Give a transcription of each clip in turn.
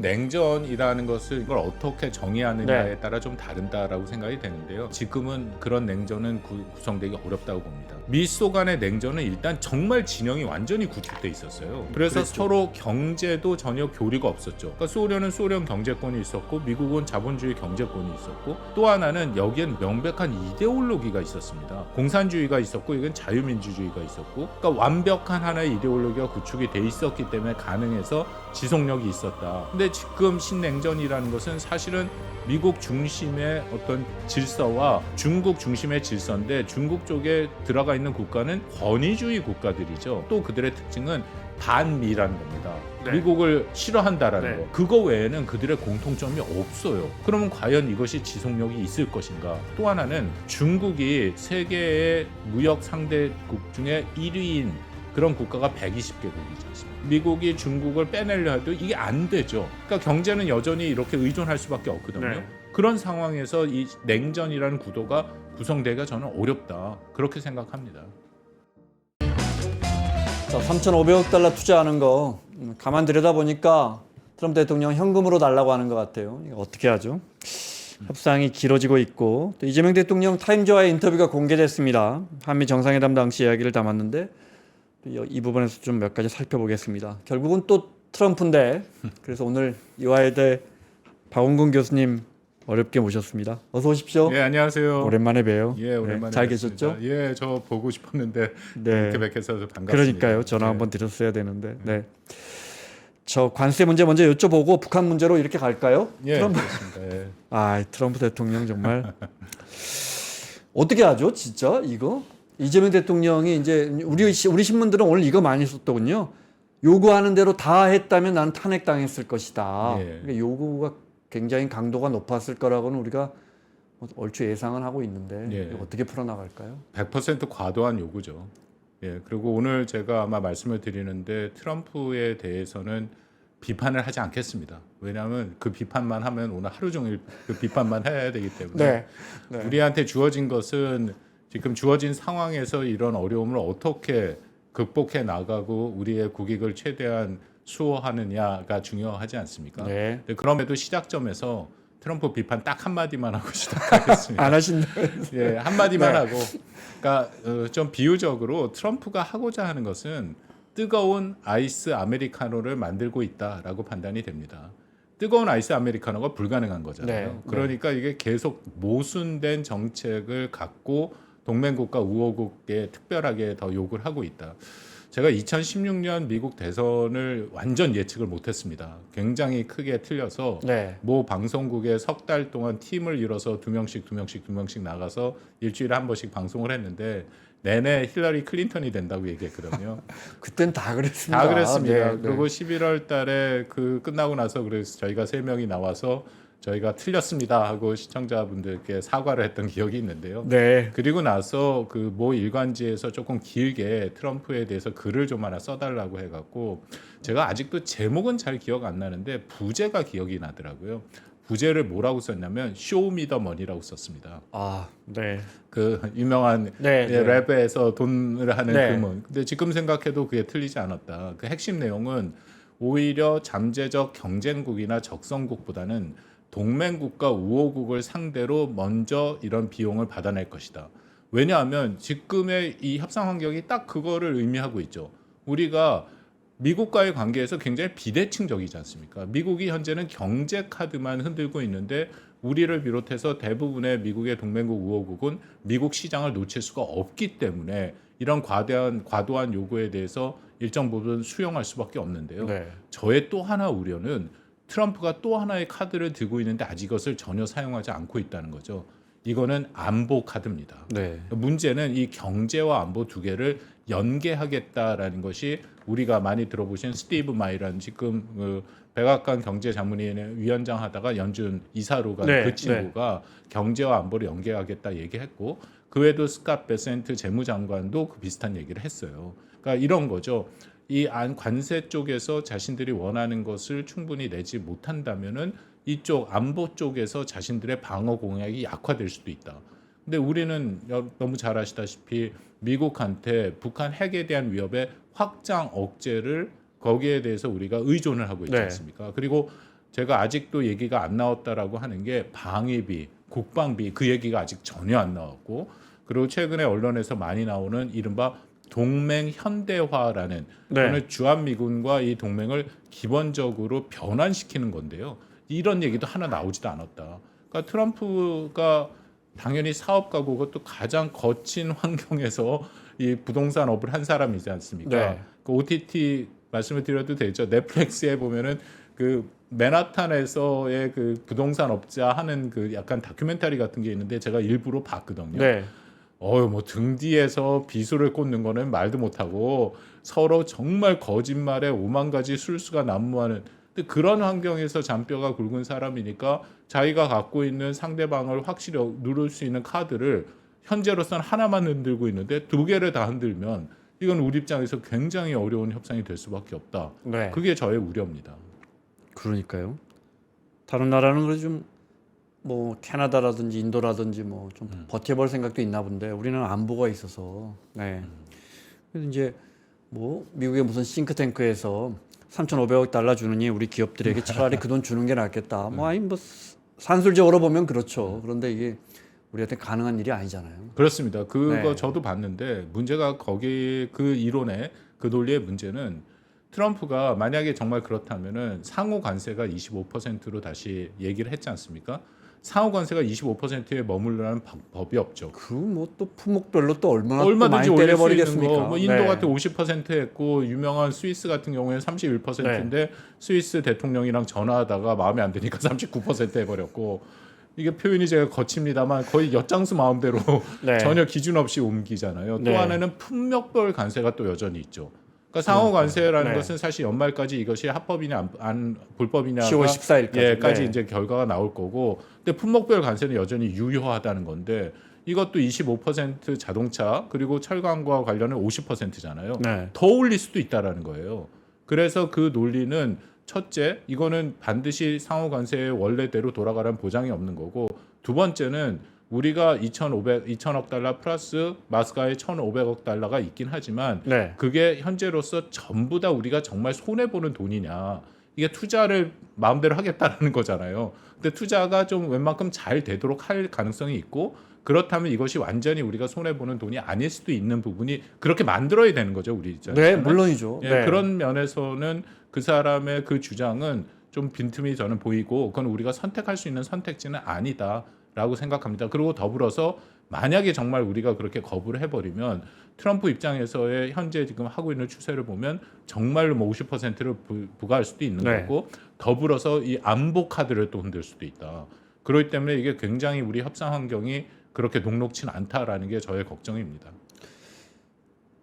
냉전이라는 것을 이걸 어떻게 정의하느냐에 네. 따라 좀 다른다라고 생각이 되는데요. 지금은 그런 냉전은 구성되기 어렵다고 봅니다. 미소 간의 냉전은 일단 정말 진영이 완전히 구축돼 있었어요. 그래서 그렇죠. 서로 경제도 전혀 교류가 없었죠. 그러니까 소련은 소련 경제권이 있었고 미국은 자본주의 경제권이 있었고 또 하나는 여기엔 명백한 이데올로기가 있었습니다. 공산주의가 있었고 이건 자유민주주의가 있었고 그러니까 완벽한 하나의 이데올로기가 구축이 돼 있었기 때문에 가능해서 지속력이 있었다. 근데 지금 신냉전이라는 것은 사실은 미국 중심의 어떤 질서와 중국 중심의 질서인데 중국 쪽에 들어가 있는 국가는 권위주의 국가들이죠. 또 그들의 특징은 반미라는 겁니다. 네. 미국을 싫어한다라는 네. 거. 그거 외에는 그들의 공통점이 없어요. 그러면 과연 이것이 지속력이 있을 것인가? 또 하나는 중국이 세계의 무역 상대국 중에 1위인 그런 국가가 120개국이지 않습니까? 미국이 중국을 빼내려 해도 이게 안 되죠. 그러니까 경제는 여전히 이렇게 의존할 수밖에 없거든요. 네. 그런 상황에서 이 냉전이라는 구도가 구성되기가 저는 어렵다. 그렇게 생각합니다. 자, 3,500억 달러 투자하는 거 가만 들여다보니까 트럼프 대통령 현금으로 달라고 하는 것 같아요. 이거 어떻게 하죠? 협상이 길어지고 있고 또 이재명 대통령 타임즈와의 인터뷰가 공개됐습니다. 한미 정상회담 당시 이야기를 담았는데 이 부분에서 좀 몇 가지 살펴보겠습니다. 결국은 또 트럼프인데 그래서 오늘 이화여대 박원근 교수님 어렵게 모셨습니다. 어서 오십시오. 예, 안녕하세요. 오랜만에 봬요. 예, 오랜만에 네, 잘 뵙습니다. 계셨죠? 예, 저 보고 싶었는데 네. 이렇게 뵙게서 반갑습니다. 그러니까요. 전화 한번 드렸어야 되는데. 네. 저 관세 문제 먼저 여쭤보고 북한 문제로 이렇게 갈까요? 예, 트럼프. 그렇습니다. 예. 아, 트럼프 대통령 정말 어떻게 하죠? 진짜 이거? 이재명 대통령이 이제 우리 신문들은 오늘 이거 많이 썼더군요. 요구하는 대로 다 했다면 난 탄핵당했을 것이다. 예. 그러니까 요구가 굉장히 강도가 높았을 거라고는 우리가 얼추 예상은 하고 있는데 예. 이거 어떻게 풀어나갈까요? 100% 과도한 요구죠. 예, 그리고 오늘 제가 아마 말씀을 드리는데 트럼프에 대해서는 비판을 하지 않겠습니다. 왜냐하면 그 비판만 하면 오늘 하루 종일 그 비판만 해야 되기 때문에 네. 우리한테 주어진 것은 지금 주어진 상황에서 이런 어려움을 어떻게 극복해 나가고 우리의 국익을 최대한 수호하느냐가 중요하지 않습니까? 네. 근데 그럼에도 시작점에서 트럼프 비판 딱 한마디만 하고 시작하겠습니다. 안 하신다. 예, 한마디만 네. 하고. 그러니까 좀 비유적으로 트럼프가 하고자 하는 것은 뜨거운 아이스 아메리카노를 만들고 있다라고 판단이 됩니다. 뜨거운 아이스 아메리카노가 불가능한 거잖아요. 네, 그러니까 이게 계속 모순된 정책을 갖고 동맹국가 우호국에 특별하게 더 요구를 하고 있다. 제가 2016년 미국 대선을 완전 예측을 못했습니다. 굉장히 크게 틀려서 네. 모 방송국에 석 달 동안 팀을 이뤄서 두 명씩 나가서 일주일에 한 번씩 방송을 했는데 내내 힐러리 클린턴이 된다고 얘기했거든요. 그땐 다 그랬습니다. 다 그랬습니다. 네, 네. 그리고 11월 달에 그 끝나고 나서 그래서 저희가 3명이 나와서 저희가 틀렸습니다 하고 시청자분들께 사과를 했던 기억이 있는데요. 네. 그리고 나서 그 모 일간지에서 조금 길게 트럼프에 대해서 글을 좀 하나 써달라고 해갖고 제가 아직도 제목은 잘 기억 안 나는데 부제가 기억이 나더라고요. 부제를 뭐라고 썼냐면 쇼미더머니라고 썼습니다. 아, 네. 그 유명한 네, 네. 랩에서 돈을 하는 네. 금은. 근데 지금 생각해도 그게 틀리지 않았다. 그 핵심 내용은 오히려 잠재적 경쟁국이나 적성국보다는 동맹국가 우호국을 상대로 먼저 이런 비용을 받아낼 것이다. 왜냐하면 지금의 이 협상 환경이 딱 그거를 의미하고 있죠. 우리가 미국과의 관계에서 굉장히 비대칭적이지 않습니까? 미국이 현재는 경제 카드만 흔들고 있는데 우리를 비롯해서 대부분의 미국의 동맹국 우호국은 미국 시장을 놓칠 수가 없기 때문에 이런 과도한 요구에 대해서 일정 부분 수용할 수밖에 없는데요. 네. 저의 또 하나 우려는 트럼프가 또 하나의 카드를 들고 있는데 아직 이것을 전혀 사용하지 않고 있다는 거죠. 이거는 안보 카드입니다. 네. 문제는 이 경제와 안보 두 개를 연계하겠다라는 것이 우리가 많이 들어보신 스티브 마이란 지금 그 백악관 경제자문위원회 위원장 하다가 연준 이사로 간 네, 그 친구가 경제와 안보를 연계하겠다 얘기했고 그 외에도 스캇 베센트 재무장관도 그 비슷한 얘기를 했어요. 그러니까 이런 거죠. 이 관세 쪽에서 자신들이 원하는 것을 충분히 내지 못한다면은 이쪽 안보 쪽에서 자신들의 방어 공약이 약화될 수도 있다. 근데 우리는 너무 잘 아시다시피 미국한테 북한 핵에 대한 위협의 확장 억제를 거기에 대해서 우리가 의존을 하고 있지 네. 않습니까? 그리고 제가 아직도 얘기가 안 나왔다라고 하는 게 방위비, 국방비 그 얘기가 아직 전혀 안 나왔고 그리고 최근에 언론에서 많이 나오는 이른바 동맹 현대화라는 저는 주한미군과 이 동맹을 기본적으로 변환시키는 건데요. 이런 얘기도 하나 나오지도 않았다. 그러니까 트럼프가 당연히 사업가고 그것도 가장 거친 환경에서 이 부동산 업을 한 사람이지 않습니까? 네. 그 OTT 말씀을 드려도 되죠. 넷플릭스에 보면은 그 맨하탄에서의 그 부동산 업자 하는 그 약간 다큐멘터리 같은 게 있는데 제가 일부러 봤거든요. 네. 뭐 등 뒤에서 비수를 꽂는 거는 말도 못하고 서로 정말 거짓말에 오만 가지 술수가 난무하는 근데 그런 환경에서 잔뼈가 굵은 사람이니까 자기가 갖고 있는 상대방을 확실히 누를 수 있는 카드를 현재로서는 하나만 흔들고 있는데 두 개를 다 흔들면 이건 우리 입장에서 굉장히 어려운 협상이 될 수밖에 없다. 네. 그게 저의 우려입니다. 그러니까요. 다른 나라는 그래도 좀 뭐 캐나다라든지 인도라든지 뭐 좀 버텨볼 생각도 있나 본데 우리는 안보가 있어서 네. 그래서 이제 뭐 미국의 무슨 싱크탱크에서 3,500억 달러 주느니 우리 기업들에게 차라리 그 돈 주는 게 낫겠다. 뭐 아니 뭐 산술적으로 보면 그렇죠. 그런데 이게 우리한테 가능한 일이 아니잖아요. 그렇습니다. 그거 네. 저도 봤는데 문제가 거기 그 이론의 그 논리의 문제는 트럼프가 만약에 정말 그렇다면은 상호 관세가 25%로 다시 얘기를 했지 않습니까? 상호 관세가 25%에 머물러는 법이 없죠. 그 뭐 또 품목별로 또 얼마나 또 얼마든지 많이 올릴 수 있는 때려버리겠습니까? 거. 뭐 인도 네. 같은 50% 했고 유명한 스위스 같은 경우에는 31%인데 스위스 대통령이랑 전화하다가 마음에 안 드니까 39% 해버렸고 이게 표현이 제가 거칩니다만 거의 엿장수 마음대로 네. 전혀 기준 없이 옮기잖아요. 또 네. 하나는 품목별 관세가 또 여전히 있죠. 그러니까 상호 관세라는 네. 것은 사실 연말까지 이것이 합법이냐 안 불법이냐가 10월 14일까지 예까지 네. 이제 결과가 나올 거고, 근데 품목별 관세는 여전히 유효하다는 건데 이것도 25% 자동차 그리고 철강과 관련은 50%잖아요. 네. 더 올릴 수도 있다라는 거예요. 그래서 그 논리는 첫째, 이거는 반드시 상호 관세의 원래대로 돌아가라는 보장이 없는 거고, 두 번째는 우리가 2,000억 달러 플러스 마스가의 1,500억 달러가 있긴 하지만 네. 그게 현재로서 전부 다 우리가 정말 손해 보는 돈이냐? 이게 투자를 마음대로 하겠다라는 거잖아요. 근데 투자가 좀 웬만큼 잘 되도록 할 가능성이 있고, 그렇다면 이것이 완전히 우리가 손해 보는 돈이 아닐 수도 있는 부분이 그렇게 만들어야 되는 거죠, 우리 입장에서는. 네, 물론이죠. 예, 네. 그런 면에서는 그 사람의 그 주장은 좀 빈틈이 저는 보이고, 그건 우리가 선택할 수 있는 선택지는 아니다라고 생각합니다. 그리고 더불어서 만약에 정말 우리가 그렇게 거부를 해버리면 트럼프 입장에서의 현재 지금 하고 있는 추세를 보면 정말로 뭐 50%를 부과할 수도 있는 네. 거고, 더불어서 이 안보 카드를 또 흔들 수도 있다. 그렇기 때문에 이게 굉장히 우리 협상 환경이 그렇게 녹록치는 않다라는 게 저의 걱정입니다.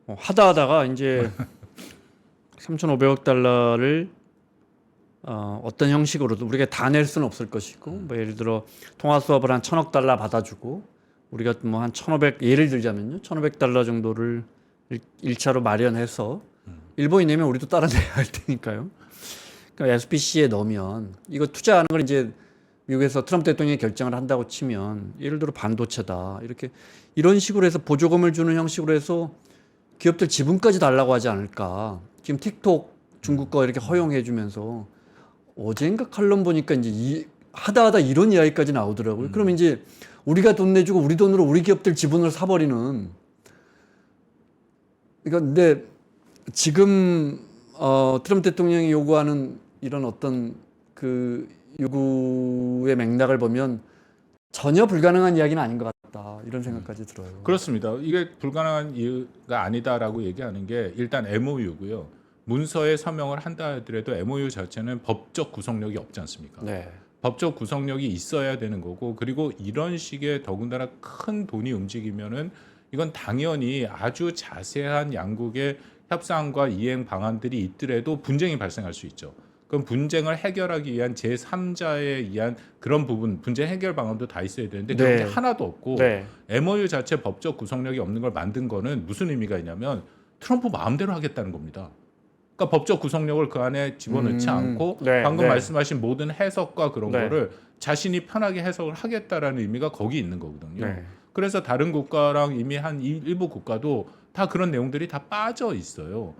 하다가 이제 3,500억 달러를 어떤 형식으로도 우리가 다 낼 수는 없을 것이고, 뭐 예를 들어 통화 수업을 한 1,000억 달러 받아주고 우리가 뭐 한 1,500 예를 들자면요, 1,500 달러 정도를 1차로 마련해서 일본이 내면 우리도 따라 내야 할 테니까요. 그러니까 SPC에 넣으면 이거 투자하는 걸 이제 미국에서 트럼프 대통령이 결정을 한다고 치면, 예를 들어 반도체다 이렇게 이런 식으로 해서 보조금을 주는 형식으로 해서 기업들 지분까지 달라고 하지 않을까. 지금 틱톡 중국 거 이렇게 허용해주면서 어젠가 칼럼 보니까 이제 하다 이런 이야기까지 나오더라고요. 그러면 이제 우리가 돈 내주고 우리 돈으로 우리 기업들 지분을 사버리는. 그러니까 근데 지금 트럼프 대통령이 요구하는 이런 어떤 그 요구의 맥락을 보면 전혀 불가능한 이야기는 아닌 것 같다, 이런 생각까지 들어요. 그렇습니다. 이게 불가능한 이유가 아니다라고 얘기하는 게 일단 MOU고요. 문서에 서명을 한다 하더라도 MOU 자체는 법적 구속력이 없지 않습니까? 네. 법적 구속력이 있어야 되는 거고, 그리고 이런 식의 더군다나 큰 돈이 움직이면은 이건 당연히 아주 자세한 양국의 협상과 이행 방안들이 있더라도 분쟁이 발생할 수 있죠. 그럼 분쟁을 해결하기 위한 제3자에 의한 그런 부분, 분쟁 해결 방안도 다 있어야 되는데 그런 게 하나도 없고, 네. MOU 자체 법적 구속력이 없는 걸 만든 거는 무슨 의미가 있냐면 트럼프 마음대로 하겠다는 겁니다. 그러니까 법적 구속력을 그 안에 집어넣지 않고 네, 방금 네. 말씀하신 모든 해석과 그런 네. 거를 자신이 편하게 해석을 하겠다라는 의미가 거기 있는 거거든요. 네. 그래서 다른 국가랑 이미 한 일부 국가도 다 그런 내용들이 다 빠져 있어요.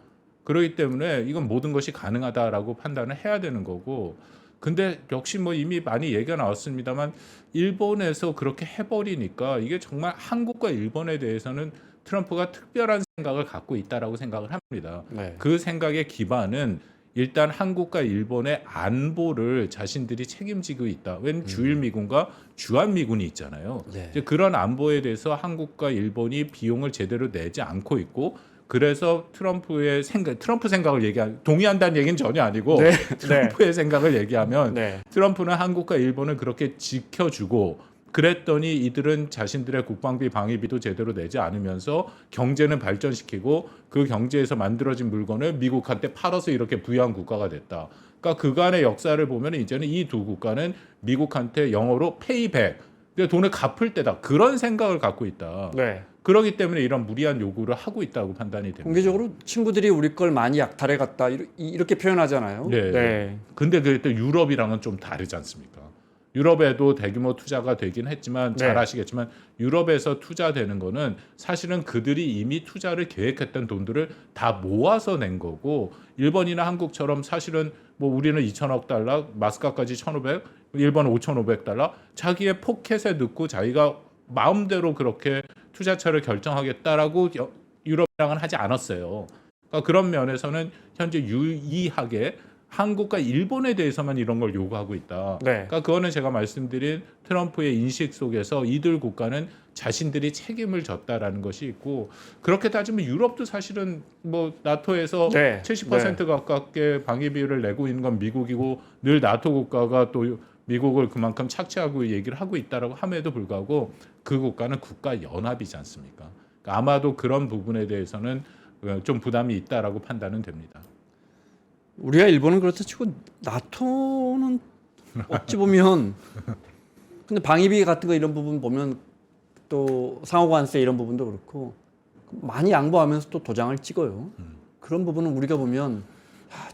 그렇기 때문에 이건 모든 것이 가능하다라고 판단을 해야 되는 거고, 근데 역시 뭐 이미 많이 얘기가 나왔습니다만 일본에서 그렇게 해버리니까 이게 정말 한국과 일본에 대해서는 트럼프가 특별한 생각을 갖고 있다라고 생각을 합니다. 네. 그 생각의 기반은 일단 한국과 일본의 안보를 자신들이 책임지고 있다. 왜냐면 주일미군과 주한미군이 있잖아요. 네. 이제 그런 안보에 대해서 한국과 일본이 비용을 제대로 내지 않고 있고 그래서 트럼프의 생각, 트럼프 생각을 동의한다는 얘기는 전혀 아니고 네. 트럼프의 생각을 얘기하면 네. 트럼프는 한국과 일본을 그렇게 지켜주고 그랬더니 이들은 자신들의 국방비 방위비도 제대로 내지 않으면서 경제는 발전시키고 그 경제에서 만들어진 물건을 미국한테 팔아서 이렇게 부유한 국가가 됐다. 그러니까 그간의 역사를 보면 이제는 이 두 국가는 미국한테 영어로 페이백, 돈을 갚을 때다. 그런 생각을 갖고 있다. 네. 그렇기 때문에 이런 무리한 요구를 하고 있다고 판단이 됩니다. 공개적으로 친구들이 우리 걸 많이 약탈해 갔다 이렇게 표현하잖아요. 네. 네. 근데 그게 또 유럽이랑은 좀 다르지 않습니까? 유럽에도 대규모 투자가 되긴 했지만 잘 네. 아시겠지만 유럽에서 투자되는 거는 사실은 그들이 이미 투자를 계획했던 돈들을 다 모아서 낸 거고 일본이나 한국처럼 사실은 뭐 우리는 2천억 달러, 마스카까지 1,500, 일본은 5,500달러 자기의 포켓에 넣고 자기가 마음대로 그렇게 투자처를 결정하겠다라고 유럽이랑은 하지 않았어요. 그러니까 그런 면에서는 현재 유의하게 한국과 일본에 대해서만 이런 걸 요구하고 있다. 네. 그러니까 그거는 제가 말씀드린 트럼프의 인식 속에서 이들 국가는 자신들이 책임을 졌다라는 것이 있고 그렇게 따지면 유럽도 사실은 뭐 나토에서 네. 70% 가깝게 방위비를 내고 있는 건 미국이고 늘 나토 국가가 또 미국을 그만큼 착취하고 얘기를 하고 있다라고 함에도 불구하고 그 국가는 국가 연합이지 않습니까? 그러니까 아마도 그런 부분에 대해서는 좀 부담이 있다라고 판단은 됩니다. 우리가 일본은 그렇다 치고 나토는 어찌 보면 근데 방위비 같은 거 이런 부분 보면 또 상호관세 이런 부분도 그렇고 많이 양보하면서 또 도장을 찍어요. 그런 부분은 우리가 보면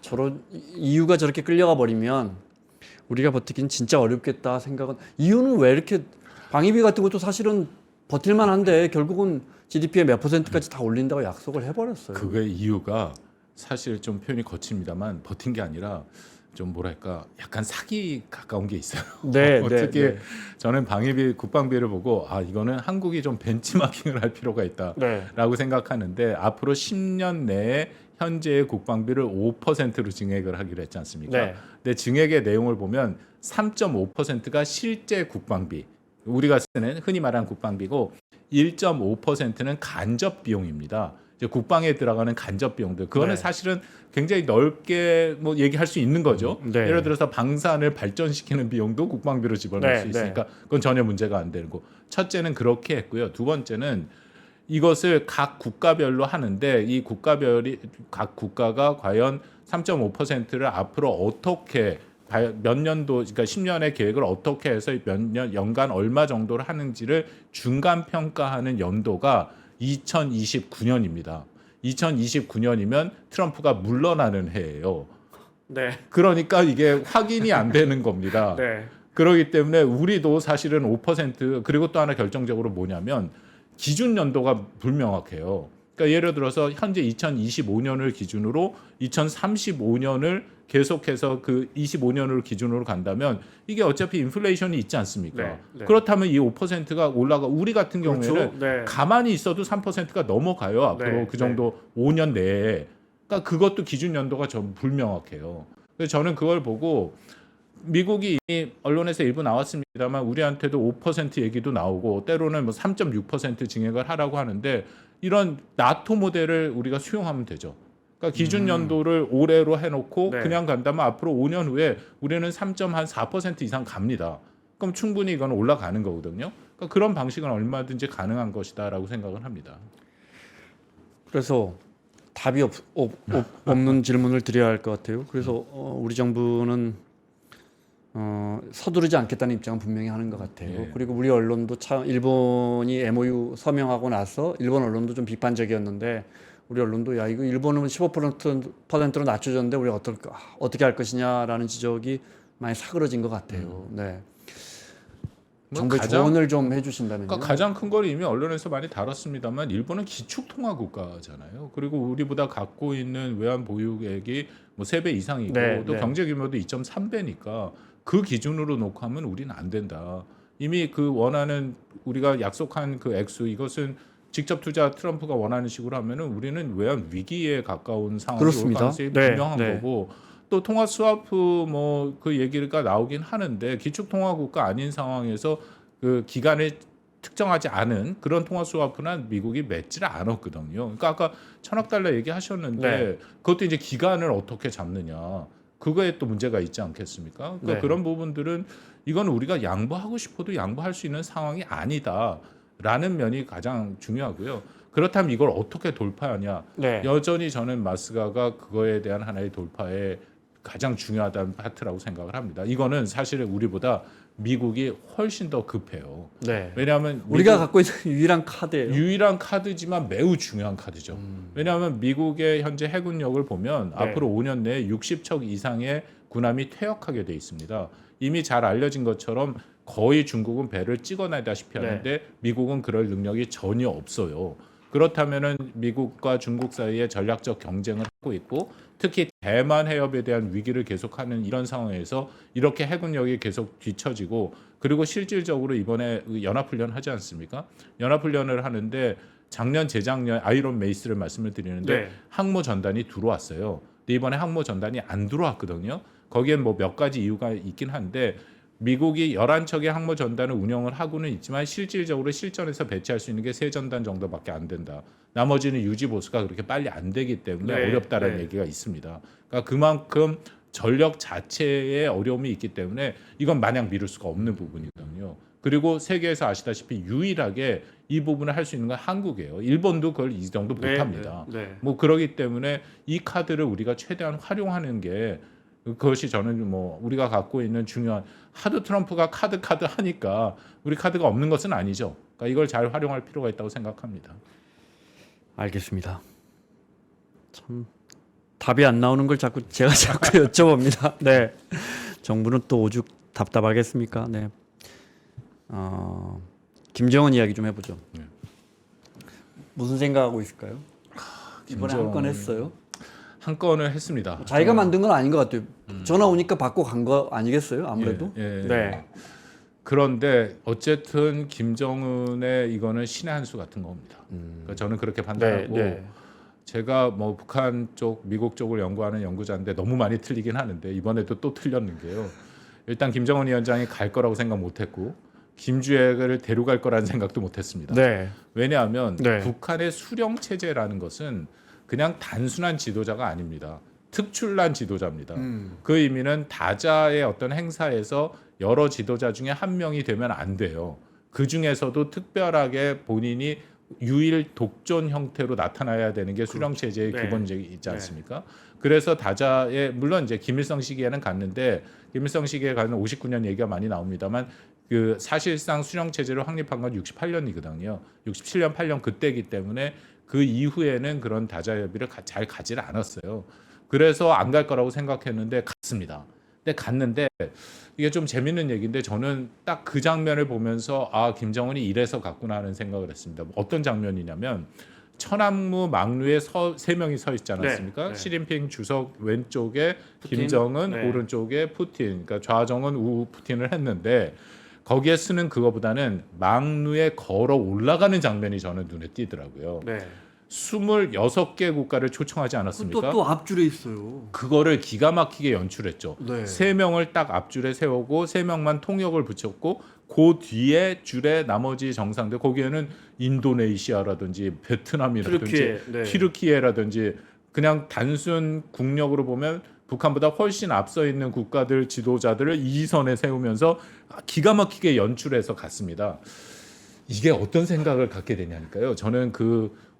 저런 이유가 저렇게 끌려가 버리면 우리가 버티긴 진짜 어렵겠다 생각은 이유는 왜 이렇게 방위비 같은 것도 사실은 버틸만 한데 결국은 GDP의 몇 %까지 다 올린다고 약속을 해버렸어요. 그게 이유가 사실 좀 표현이 거칩니다만 버틴 게 아니라 좀 뭐랄까 약간 사기 가까운 게 있어요. 네, 특히 네. 저는 방위비 국방비를 보고 이거는 한국이 좀 벤치마킹을 할 필요가 있다라고 네. 생각하는데 앞으로 10년 내에 현재의 국방비를 5%로 증액을 하기로 했지 않습니까? 네. 근데 증액의 내용을 보면 3.5%가 실제 국방비, 우리가 쓰는 흔히 말하는 국방비고 1.5%는 간접 비용입니다. 이제 국방에 들어가는 간접 비용들 그거는 네. 사실은 굉장히 넓게 뭐 얘기할 수 있는 거죠. 네. 예를 들어서 방산을 발전시키는 비용도 국방비로 집어넣을 네, 수 있으니까 그건 전혀 문제가 안 되는 거. 첫째는 그렇게 했고요. 두 번째는 이것을 각 국가별로 하는데 이 국가별이 각 국가가 과연 3.5%를 앞으로 어떻게 몇 년도 그러니까 10년의 계획을 어떻게 해서 몇 년 연간 얼마 정도를 하는지를 중간 평가하는 연도가 2029년입니다. 2029년이면 트럼프가 물러나는 해예요. 네. 그러니까 이게 확인이 안 되는 겁니다. 네. 그렇기 때문에 우리도 사실은 5% 그리고 또 하나 결정적으로 뭐냐면 기준 연도가 불명확해요. 그러니까 예를 들어서 현재 2025년을 기준으로 2035년을 계속해서 그 25년을 기준으로 간다면 이게 어차피 인플레이션이 있지 않습니까? 네, 네. 그렇다면 이 5%가 올라가 우리 같은 경우에는 그렇죠. 네. 가만히 있어도 3%가 넘어가요. 앞으로 네, 그 정도 5년 내에. 그러니까 그것도 기준 연도가 좀 불명확해요. 그래서 저는 그걸 보고 미국이 이미 언론에서 일부 나왔습니다만 우리한테도 5% 얘기도 나오고 때로는 뭐 3.6% 증액을 하라고 하는데 이런 나토 모델을 우리가 수용하면 되죠. 그러니까 기준 연도를 올해로 해놓고 네. 그냥 간다면 앞으로 5년 후에 우리는 3.4% 이상 갑니다. 그럼 충분히 이건 올라가는 거거든요. 그러니까 그런 방식은 얼마든지 가능한 것이다라고 생각을 합니다. 그래서 답이 없는 질문을 드려야 할 것 같아요. 그래서 우리 정부는 서두르지 않겠다는 입장은 분명히 하는 것 같아요. 예. 그리고 우리 언론도 참 일본이 MOU 서명하고 나서 일본 언론도 좀 비판적이었는데 우리 언론도 야 이거 일본은 15%로 낮춰졌는데 우리가 어떻게 할 것이냐라는 지적이 많이 사그러진 것 같아요. 네. 정부의 가장- 조언을 좀 해주신다면요. 그러니까 가장 큰 걸 이미 언론에서 많이 다뤘습니다만 일본은 기축통화 국가잖아요. 그리고 우리보다 갖고 있는 외환 보유액이 뭐 3배 이상이고 네, 또 네. 경제 규모도 2.3배니까 그 기준으로 놓고 하면 우리는 안 된다. 이미 그 원하는 우리가 약속한 그 액수 이것은 직접 투자 트럼프가 원하는 식으로 하면은 우리는 외환 위기에 가까운 상황이 올 그렇습니다. 가능성이 네, 분명한 네. 거고 또 통화 스와프 뭐 그 얘기가 나오긴 하는데 기축통화 국가 아닌 상황에서 그 기간을 특정하지 않은 그런 통화 스와프는 미국이 맺지를 않았거든요. 그러니까 아까 1,000억 달러 얘기하셨는데 네. 그것도 이제 기간을 어떻게 잡느냐. 그거에 또 문제가 있지 않겠습니까? 그러니까 네. 그런 부분들은 이건 우리가 양보하고 싶어도 양보할 수 있는 상황이 아니다라는 면이 가장 중요하고요. 그렇다면 이걸 어떻게 돌파하냐? 네. 여전히 저는 마스가가 그거에 대한 하나의 돌파에 가장 중요하다는 파트라고 생각을 합니다. 이거는 사실은 우리보다 미국이 훨씬 더 급해요. 네. 왜냐하면 우리가 미국 갖고 있는 유일한 카드예요. 유일한 카드지만 매우 중요한 카드죠. 왜냐하면 미국의 현재 해군력을 보면 네. 앞으로 5년 내에 60척 이상의 군함이 퇴역하게 돼 있습니다. 이미 잘 알려진 것처럼 거의 중국은 배를 찍어내다시피 하는데 미국은 그럴 능력이 전혀 없어요. 그렇다면은 미국과 중국 사이에 전략적 경쟁을 하고 있고 특히 대만 해협에 대한 위기를 계속하는 이런 상황에서 이렇게 해군력이 계속 뒤처지고 그리고 실질적으로 이번에 연합훈련 하지 않습니까? 연합훈련을 하는데 작년 재작년 아이론 메이스를 말씀을 드리는데 네. 항모 전단이 들어왔어요. 근데 이번에 항모 전단이 안 들어왔거든요. 거기엔 뭐 몇 가지 이유가 있긴 한데 미국이 11척의 항모 전단을 운영을 하고는 있지만 실질적으로 실전에서 배치할 수 있는 게 3전단 정도밖에 안 된다. 나머지는 유지 보수가 그렇게 빨리 안 되기 때문에 네, 어렵다라는 네. 얘기가 있습니다. 그러니까 그만큼 전력 자체에 어려움이 있기 때문에 이건 마냥 미룰 수가 없는 부분이거든요. 그리고 세계에서 아시다시피 유일하게 이 부분을 할 수 있는 건 한국이에요. 일본도 그걸 이 정도 못합니다. 네. 네. 뭐 그러기 때문에 이 카드를 우리가 최대한 활용하는 게 그것이 저는 뭐 우리가 갖고 있는 중요한 하도 트럼프가 카드 하니까 우리 카드가 없는 것은 아니죠. 그러니까 이걸 잘 활용할 필요가 있다고 생각합니다. 알겠습니다. 참 답이 안 나오는 걸 제가 자꾸 여쭤봅니다. 네. 정부는 또 오죽 답답하겠습니까? 네. 김정은 이야기 좀 해보죠. 네. 무슨 생각하고 있을까요? 이번에 한 건 김정은- 했어요. 한 건을 했습니다. 자기가 만든 건 아닌 것 같아요. 전화 오니까 받고 간 거 아니겠어요? 아무래도. 예, 예. 네. 그런데 어쨌든 김정은의 이거는 신의 한 수 같은 겁니다. 그러니까 저는 그렇게 판단하고 네. 제가 뭐 북한 쪽, 미국 쪽을 연구하는 연구자인데 너무 많이 틀리긴 하는데 이번에도 또 틀렸는 게요. 일단 김정은 위원장이 갈 거라고 생각 못했고 김주혁을 데려갈 거라는 생각도 못했습니다. 네. 왜냐하면 네. 북한의 수령 체제라는 것은 그냥 단순한 지도자가 아닙니다. 특출난 지도자입니다. 그 의미는 다자의 어떤 행사에서 여러 지도자 중에 한 명이 되면 안 돼요. 그 중에서도 특별하게 본인이 유일 독존 형태로 나타나야 되는 게 수령 체제의 네. 기본적이지 않습니까? 그래서 다자의 물론 이제 김일성 시기에는 갔는데 김일성 시기에 가는 59년 얘기가 많이 나옵니다만 그 사실상 수령 체제를 확립한 건 68년이거든요. 67년 8년 그때이기 때문에 그 이후에는 그런 다자 협의를 잘 가지를 않았어요. 그래서 안 갈 거라고 생각했는데 갔습니다. 근데 갔는데 이게 좀 재밌는 얘기인데 저는 딱 그 장면을 보면서 아 김정은이 이래서 갔구나 하는 생각을 했습니다. 어떤 장면이냐면 천안무 막루에 세 명이 서 있지 않았습니까? 네, 네. 시진핑 주석 왼쪽에 푸틴, 김정은 네. 오른쪽에 푸틴, 그러니까 좌정은 우 푸틴을 했는데 거기에 쓰는 그거보다는 막루에 걸어 올라가는 장면이 저는 눈에 띄더라고요. 네. 26개 국가를 초청하지 않았습니까? 또 앞줄에 있어요. 그거를 기가 막히게 연출했죠. 네. 세 명을 딱 앞줄에 세우고 세 명만 통역을 붙였고 그 뒤에 줄에 나머지 정상들 거기에는 인도네시아라든지 베트남이라든지 튀르키예, 네. 튀르키예라든지 그냥 단순 국력으로 보면 북한보다 훨씬 앞서 있는 국가들 지도자들을 이 선에 세우면서 기가 막히게 연출해서 갔습니다. 이게 어떤 생각을 갖게 되냐니까요. 저는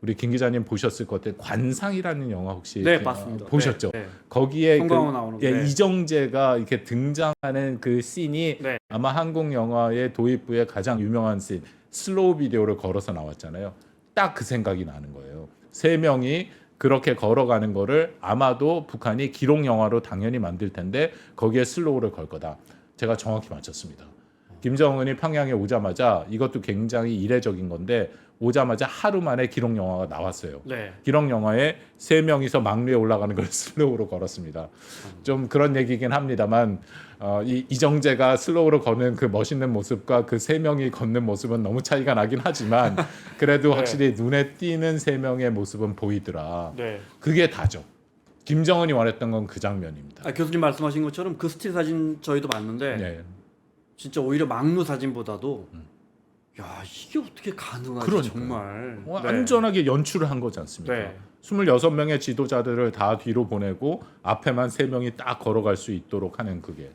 우리 김 기자님 보셨을 것 같아요. 관상이라는 영화 혹시 네, 봤습니다. 보셨죠? 네, 네. 거기에 송강호 나오는 거. 네. 이정재가 이렇게 등장하는 그 씬이 네. 아마 한국 영화의 도입부의 가장 유명한 씬, 슬로우 비디오를 걸어서 나왔잖아요. 딱 그 생각이 나는 거예요. 세 명이 그렇게 걸어가는 거를 아마도 북한이 기록 영화로 당연히 만들 텐데 거기에 슬로우를 걸 거다. 제가 정확히 맞췄습니다. 김정은이 평양에 오자마자 이것도 굉장히 이례적인 건데 오자마자 하루 만에 기록 영화가 나왔어요. 네. 기록 영화에 세 명이서 막루에 올라가는 걸 슬로우로 걸었습니다. 좀 그런 얘기긴 합니다만 이정재가 슬로우로 걷는 그 멋있는 모습과 그 세 명이 걷는 모습은 너무 차이가 나긴 하지만 그래도 네. 확실히 눈에 띄는 세 명의 모습은 보이더라. 네. 그게 다죠. 김정은이 원했던 건 그 장면입니다. 교수님 말씀하신 것처럼 그 스틸 사진 저희도 봤는데 네. 진짜 오히려 막루 사진보다도 야 이게 어떻게 가능하지 그러니까요. 정말. 네. 안전하게 연출을 한 거지 않습니까? 네. 26명의 지도자들을 다 뒤로 보내고 앞에만 3명이 딱 걸어갈 수 있도록 하는 그게.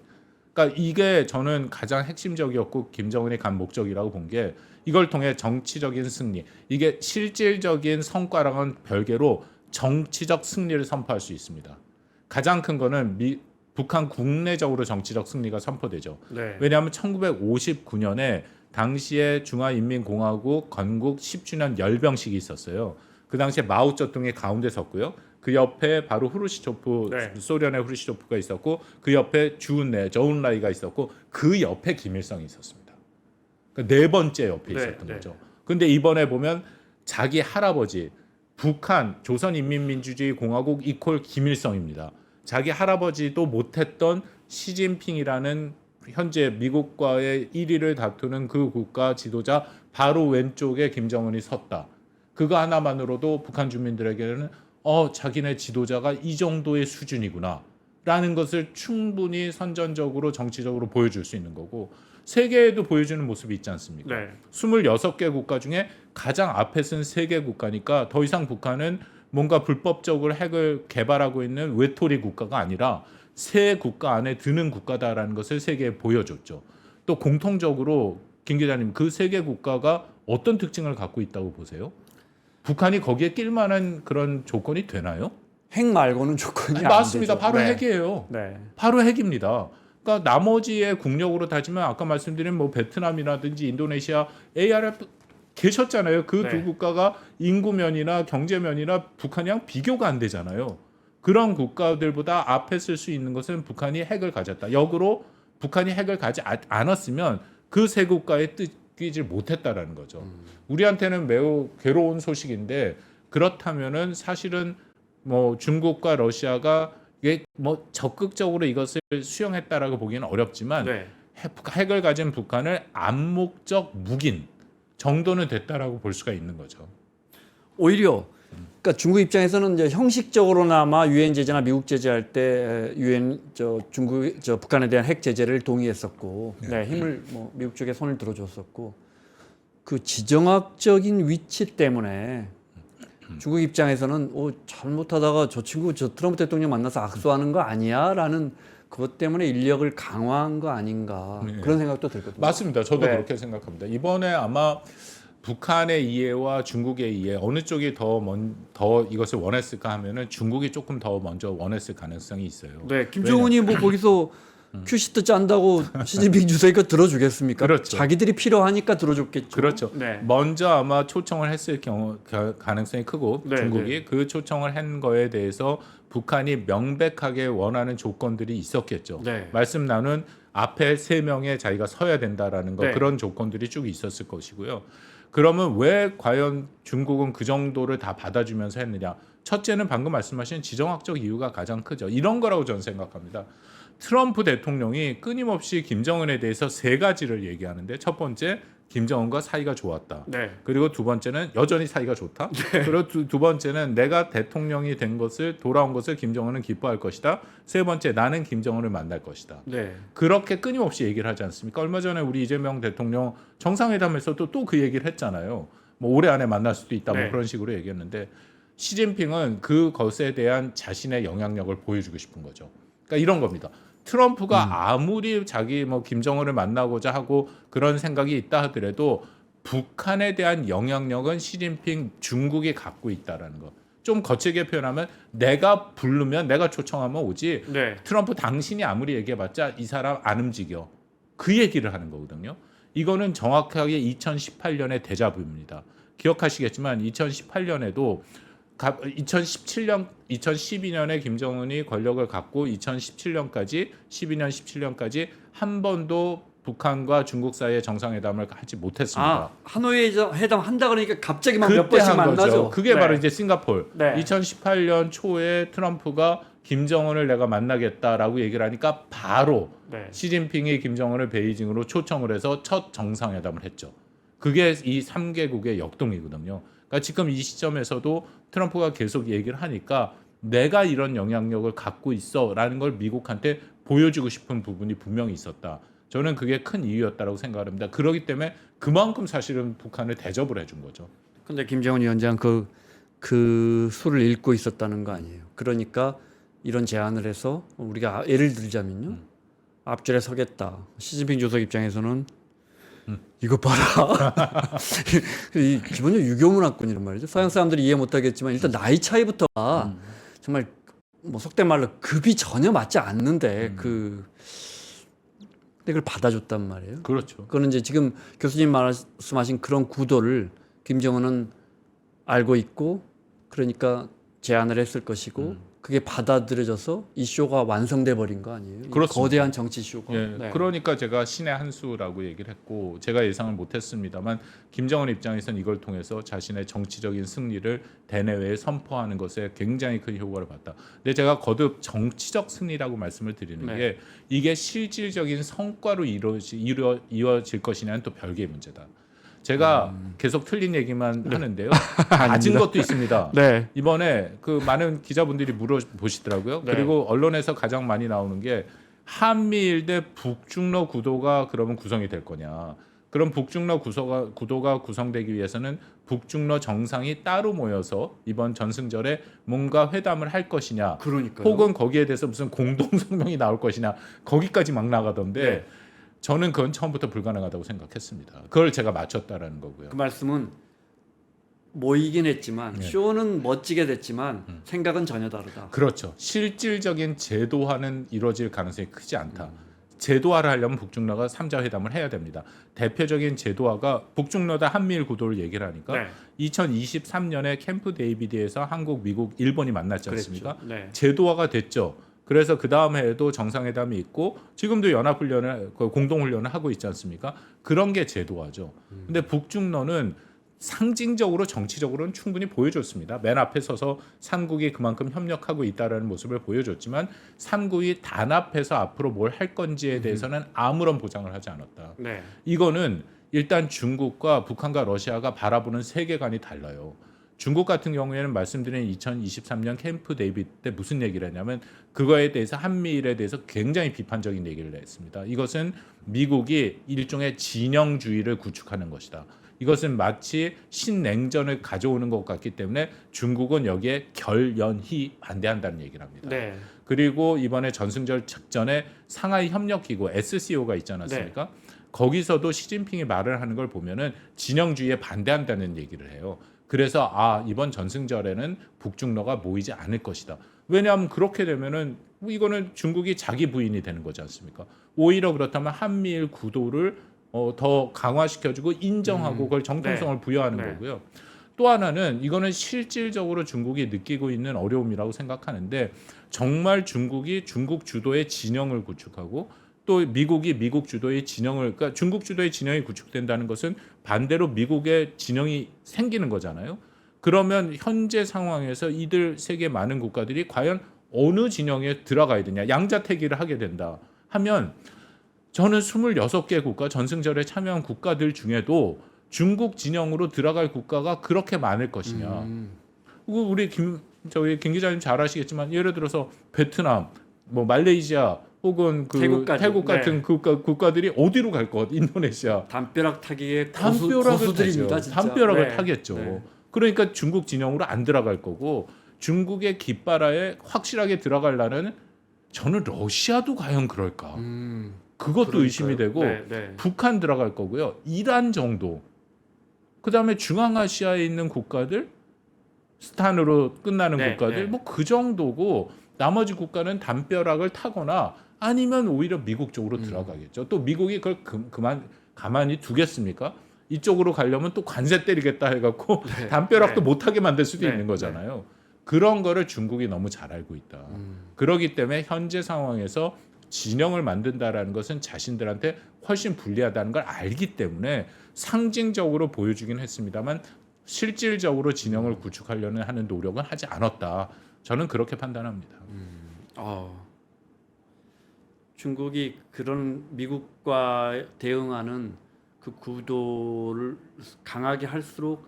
그러니까 이게 저는 가장 핵심적이었고 김정은이 간 목적이라고 본 게 이걸 통해 정치적인 승리. 이게 실질적인 성과랑은 별개로 정치적 승리를 선포할 수 있습니다. 가장 큰 거는 북한 국내적으로 정치적 승리가 선포되죠. 네. 왜냐하면 1959년에 당시에 중화인민공화국 건국 10주년 열병식이 있었어요. 그 당시에 마오쩌둥이 가운데 섰고요. 그 옆에 바로 후르시초프, 네. 소련의 후르시초프가 있었고 그 옆에 저운라이가 있었고 그 옆에 김일성이 있었습니다. 그러니까 네 번째 옆에 네, 있었던 네. 거죠. 근데 이번에 보면 자기 할아버지 북한 조선인민민주주의 공화국 이퀄 김일성입니다. 자기 할아버지도 못했던 시진핑이라는 현재 미국과의 1위를 다투는 그 국가 지도자 바로 왼쪽에 김정은이 섰다. 그거 하나만으로도 북한 주민들에게는 자기네 지도자가 이 정도의 수준이구나 라는 것을 충분히 선전적으로 정치적으로 보여줄 수 있는 거고 세계에도 보여주는 모습이 있지 않습니까? 네. 26개 국가 중에 가장 앞에 쓴 3개 국가니까 더 이상 북한은 뭔가 불법적으로 핵을 개발하고 있는 외톨이 국가가 아니라 세 국가 안에 드는 국가다라는 것을 세계에 보여줬죠. 또 공통적으로 김 기자님 그 세 개 국가가 어떤 특징을 갖고 있다고 보세요? 북한이 거기에 낄 만한 그런 조건이 되나요? 핵 말고는 조건이 안 맞습니다. 되죠. 바로 네. 핵이에요. 네. 바로 핵입니다. 그러니까 나머지의 국력으로 따지면 아까 말씀드린 뭐 베트남이라든지 인도네시아, ARF 계셨잖아요. 그 두 네. 국가가 인구면이나 경제면이나 북한이랑 비교가 안 되잖아요. 그런 국가들보다 앞에 쓸 수 있는 것은 북한이 핵을 가졌다. 역으로 북한이 핵을 가지 않았으면 그 세 국가에 뛰지 못했다라는 거죠. 우리한테는 매우 괴로운 소식인데 그렇다면은 사실은 뭐 중국과 러시아가 이게 뭐 적극적으로 이것을 수용했다라고 보기는 어렵지만 네. 핵을 가진 북한을 암묵적 묵인 정도는 됐다라고 볼 수가 있는 거죠. 오히려 그러니까 중국 입장에서는 이제 형식적으로나마 유엔 제재나 미국 제재할 때 유엔 북한에 대한 핵 제재를 동의했었고, 네, 힘을 뭐 미국 쪽에 손을 들어줬었고, 그 지정학적인 위치 때문에 중국 입장에서는 잘못하다가 저 친구 저 트럼프 대통령 만나서 악수하는 거 아니야라는 그것 때문에 인력을 강화한 거 아닌가 네. 그런 생각도 들거든요. 맞습니다. 저도 네. 그렇게 생각합니다. 이번에 아마 북한의 이해와 중국의 이해 어느 쪽이 더 이것을 원했을까 하면은 중국이 조금 더 먼저 원했을 가능성이 있어요. 네, 김정은이 뭐 거기서 큐시트 짠다고 시진핑 주석이가 들어주겠습니까? 그렇죠. 자기들이 필요하니까 들어줬겠죠. 그렇죠. 네. 먼저 아마 초청을 했을 경우 가능성이 크고 네, 중국이 그 초청을 한 거에 대해서 북한이 명백하게 원하는 조건들이 있었겠죠. 네. 말씀 나눈 앞에 3명에 자기가 서야 된다라는 거 네. 그런 조건들이 쭉 있었을 것이고요. 그러면 왜 과연 중국은 그 정도를 다 받아주면서 했느냐? 첫째는 방금 말씀하신 지정학적 이유가 가장 크죠. 이런 거라고 저는 생각합니다. 트럼프 대통령이 끊임없이 김정은에 대해서 3가지를 얘기하는데 첫 번째 김정은과 사이가 좋았다. 네. 그리고 두 번째는 여전히 사이가 좋다. 그리고 두 번째는 내가 대통령이 된 것을 돌아온 것을 김정은은 기뻐할 것이다. 세 번째 나는 김정은을 만날 것이다. 네. 그렇게 끊임없이 얘기를 하지 않습니까? 얼마 전에 우리 이재명 대통령 정상회담에서도 또 그 얘기를 했잖아요. 뭐 올해 안에 만날 수도 있다. 뭐 네. 그런 식으로 얘기했는데 시진핑은 그것에 대한 자신의 영향력을 보여주고 싶은 거죠. 그러니까 이런 겁니다. 트럼프가 아무리 자기 뭐 김정은을 만나고자 하고 그런 생각이 있다 하더라도 북한에 대한 영향력은 시진핑 중국이 갖고 있다라는 거. 좀 거칠게 표현하면 내가 부르면 내가 초청하면 오지. 네. 트럼프 당신이 아무리 얘기해봤자 이 사람 안 움직여. 그 얘기를 하는 거거든요. 이거는 정확하게 2018년의 데자부입니다. 기억하시겠지만 2018년에도 2017년, 2012년에 김정은이 권력을 갖고 2017년까지 12년, 17년까지 한 번도 북한과 중국 사이에 정상회담을 하지 못했습니다. 하노이 회담 한다 그러니까 갑자기 막 몇 그때 번씩 한 만나죠. 거죠. 그게 네. 바로 이제 싱가포르. 네. 2018년 초에 트럼프가 김정은을 내가 만나겠다라고 얘기를 하니까 바로 네. 시진핑이 김정은을 베이징으로 초청을 해서 첫 정상회담을 했죠. 그게 이 3개국의 역동이거든요. 그러니까 지금 이 시점에서도 트럼프가 계속 얘기를 하니까 내가 이런 영향력을 갖고 있어라는 걸 미국한테 보여주고 싶은 부분이 분명히 있었다. 저는 그게 큰 이유였다고 생각합니다. 그렇기 때문에 그만큼 사실은 북한을 대접을 해준 거죠. 근데 김정은 위원장 그 수를 읽고 있었다는 거 아니에요. 그러니까 이런 제안을 해서 우리가 예를 들자면요. 앞줄에 서겠다. 시진핑 주석 입장에서는 이거 봐라. 이 기본적으로 유교문화권이란 말이죠. 서양 사람들이 이해 못하겠지만 일단 나이 차이부터가 정말 뭐 속된 말로 급이 전혀 맞지 않는데 근데 그걸 받아줬단 말이에요. 그렇죠. 그거는 이제 지금 교수님 말씀하신 그런 구도를 김정은은 알고 있고 그러니까 제안을 했을 것이고 그게 받아들여져서 이 쇼가 완성돼 버린 거 아니에요? 그렇습니다. 거대한 정치 쇼가. 예, 네. 그러니까 제가 신의 한 수라고 얘기를 했고 제가 예상을 못했습니다만 김정은 입장에서는 이걸 통해서 자신의 정치적인 승리를 대내외에 선포하는 것에 굉장히 큰 효과를 봤다. 근데 제가 거듭 정치적 승리라고 말씀을 드리는 네. 게 이게 실질적인 성과로 이루어질 것이냐는 또 별개의 문제다. 제가 계속 틀린 얘기만 하는데요. 맞은 것도 있습니다. 네. 이번에 그 많은 기자분들이 물어보시더라고요. 네. 그리고 언론에서 가장 많이 나오는 게 한미일 대 북중러 구도가 그러면 구성이 될 거냐. 그럼 북중러 구도가 구성되기 위해서는 북중러 정상이 따로 모여서 이번 전승절에 뭔가 회담을 할 것이냐. 그러니까요. 혹은 거기에 대해서 무슨 공동성명이 나올 것이냐. 거기까지 막 나가던데 네. 저는 그건 처음부터 불가능하다고 생각했습니다. 그걸 제가 맞췄다라는 거고요. 그 말씀은 모이긴 했지만 네. 쇼는 멋지게 됐지만 생각은 전혀 다르다. 그렇죠. 실질적인 제도화는 이루어질 가능성이 크지 않다. 제도화를 하려면 북중러가 3자 회담을 해야 됩니다. 대표적인 제도화가 북중러다 한미일 구도를 얘기를 하니까 네. 2023년에 캠프 데이비드에서 한국, 미국, 일본이 만났지 않습니까? 그랬죠. 네. 제도화가 됐죠. 그래서 그 다음 해에도 정상회담이 있고 지금도 연합훈련을 공동훈련을 하고 있지 않습니까? 그런 게 제도화죠. 근데 북중러는 상징적으로 정치적으로는 충분히 보여줬습니다. 맨 앞에 서서 삼국이 그만큼 협력하고 있다라는 모습을 보여줬지만 삼국이 단합해서 앞으로 뭘 할 건지에 대해서는 아무런 보장을 하지 않았다. 네. 이거는 일단 중국과 북한과 러시아가 바라보는 세계관이 달라요. 중국 같은 경우에는 말씀드린 2023년 캠프 데이비드 때 무슨 얘기를 했냐면 그거에 대해서 한미일에 대해서 굉장히 비판적인 얘기를 했습니다. 이것은 미국이 일종의 진영주의를 구축하는 것이다. 이것은 마치 신냉전을 가져오는 것 같기 때문에 중국은 여기에 결연히 반대한다는 얘기를 합니다. 네. 그리고 이번에 전승절 직전에 상하이 협력기구 SCO가 있지 않았습니까? 거기서도 시진핑이 말을 하는 걸 보면은 진영주의에 반대한다는 얘기를 해요. 그래서 이번 전승절에는 북중러가 모이지 않을 것이다. 왜냐하면 그렇게 되면은 이거는 중국이 자기 부인이 되는 거지 않습니까? 오히려 그렇다면 한미일 구도를 더 강화시켜주고 인정하고 그걸 정통성을 부여하는 네. 거고요. 또 하나는 이거는 실질적으로 중국이 느끼고 있는 어려움이라고 생각하는데 정말 중국이 중국 주도의 진영을 구축하고 또 미국이 미국 주도의 진영을 그러니까 중국 주도의 진영이 구축된다는 것은 반대로 미국의 진영이 생기는 거잖아요. 그러면 현재 상황에서 이들 세계 많은 국가들이 과연 어느 진영에 들어가야 되냐 양자택일을 하게 된다 하면 저는 26개 국가 전승절에 참여한 국가들 중에도 중국 진영으로 들어갈 국가가 그렇게 많을 것이냐. 우리 김 기자님 잘 아시겠지만 예를 들어서 베트남, 뭐 말레이시아 혹은 태국 같은 국가들이 어디로 갈 것? 인도네시아. 담벼락 타기에 담벼락을 고수들입니다. 타죠. 진짜. 담벼락을 네. 타겠죠. 네. 그러니까 중국 진영으로 안 들어갈 거고 중국의 깃바라에 확실하게 들어가려는 저는 러시아도 과연 그럴까? 그것도 그러니까요. 의심이 되고 네, 네. 북한 들어갈 거고요. 이란 정도. 그다음에 중앙아시아에 있는 국가들 스탄으로 끝나는 네, 국가들 네. 뭐 그 정도고 나머지 국가는 담벼락을 타거나 아니면 오히려 미국 쪽으로 들어가겠죠. 또 미국이 그걸 가만히 두겠습니까? 이쪽으로 가려면 또 관세 때리겠다 해갖고 네, 담벼락도 네. 못하게 만들 수도 네, 있는 거잖아요. 그런 거를 중국이 너무 잘 알고 있다. 그렇기 때문에 현재 상황에서 진영을 만든다라는 것은 자신들한테 훨씬 불리하다는 걸 알기 때문에 상징적으로 보여주긴 했습니다만 실질적으로 진영을 구축하려는 하는 노력은 하지 않았다. 저는 그렇게 판단합니다. 중국이 그런 미국과 대응하는 그 구도를 강하게 할수록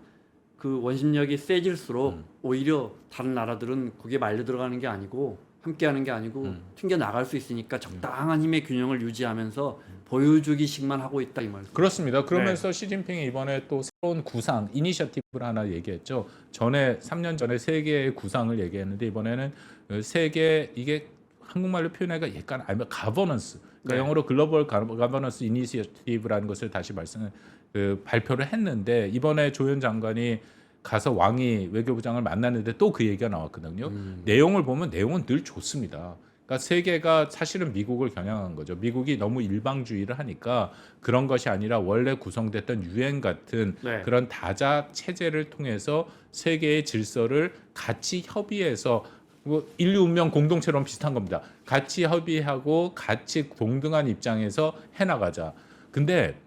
그 원심력이 세질수록 오히려 다른 나라들은 거기에 말려 들어가는 게 아니고 함께하는 게 아니고 튕겨 나갈 수 있으니까 적당한 힘의 균형을 유지하면서 보여주기식만 하고 있다 이 말씀. 그렇습니다. 그러면서 시진핑이 이번에 또 새로운 구상, 이니셔티브를 하나 얘기했죠. 전에 3년 전에 세 개의 구상을 얘기했는데 이번에는 세 개 이게 한국말로 표현하기가 약간 알면 가버넌스. 그러니까 영어로 글로벌 가버넌스 이니셔티브라는 것을 다시 발표를 했는데 이번에 조현 장관이 가서 왕이 외교부장을 만났는데 또 그 얘기가 나왔거든요. 내용을 보면 내용은 늘 좋습니다. 그러니까 세계가 사실은 미국을 겨냥한 거죠. 미국이 너무 일방주의를 하니까 그런 것이 아니라 원래 구성됐던 유엔 같은 그런 다자 체제를 통해서 세계의 질서를 같이 협의해서 뭐 인류 운명 공동체랑 비슷한 겁니다. 같이 협의하고 같이 동등한 입장에서 해나가자. 근데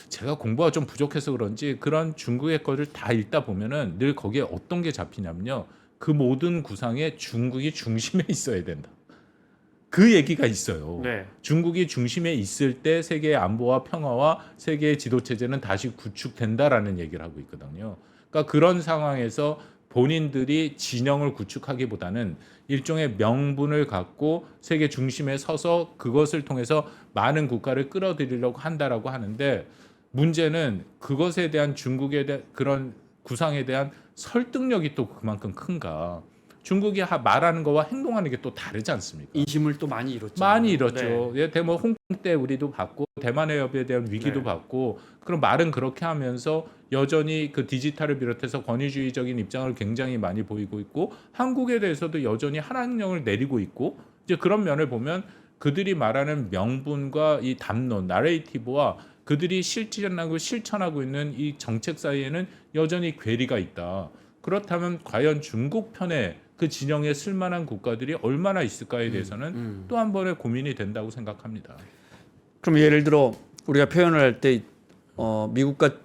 제가 공부가 좀 부족해서 그런지 그런 중국의 거를 다 읽다 보면은 늘 거기에 어떤 게 잡히냐면요. 그 모든 구상에 중국이 중심에 있어야 된다. 그 얘기가 있어요. 중국이 중심에 있을 때 세계의 안보와 평화와 세계의 지도 체제는 다시 구축된다라는 얘기를 하고 있거든요. 그러니까 그런 상황에서 본인들이 진영을 구축하기보다는 일종의 명분을 갖고 세계 중심에 서서 그것을 통해서 많은 국가를 끌어들이려고 한다라고 하는데 문제는 그것에 대한 중국에 대한 그런 구상에 대한 설득력이 또 그만큼 큰가. 중국이 말하는 거와 행동하는 게 또 다르지 않습니까? 인심을 또 많이 잃었죠. 많이 잃었죠. 뭐 홍콩 때 우리도 봤고 대만 해협에 대한 위기도 봤고 그런 말은 그렇게 하면서 여전히 그 디지털을 비롯해서 권위주의적인 입장을 굉장히 많이 보이고 있고 한국에 대해서도 여전히 한한령을 내리고 있고 이제 그런 면을 보면 그들이 말하는 명분과 이 담론, 나레이티브와 그들이 실천하고 있는 이 정책 사이에는 여전히 괴리가 있다. 그렇다면 과연 중국 편에 그 진영에 쓸만한 국가들이 얼마나 있을까에 대해서는 또 한 번의 고민이 된다고 생각합니다. 그럼 예를 들어 우리가 표현을 할 때 미국과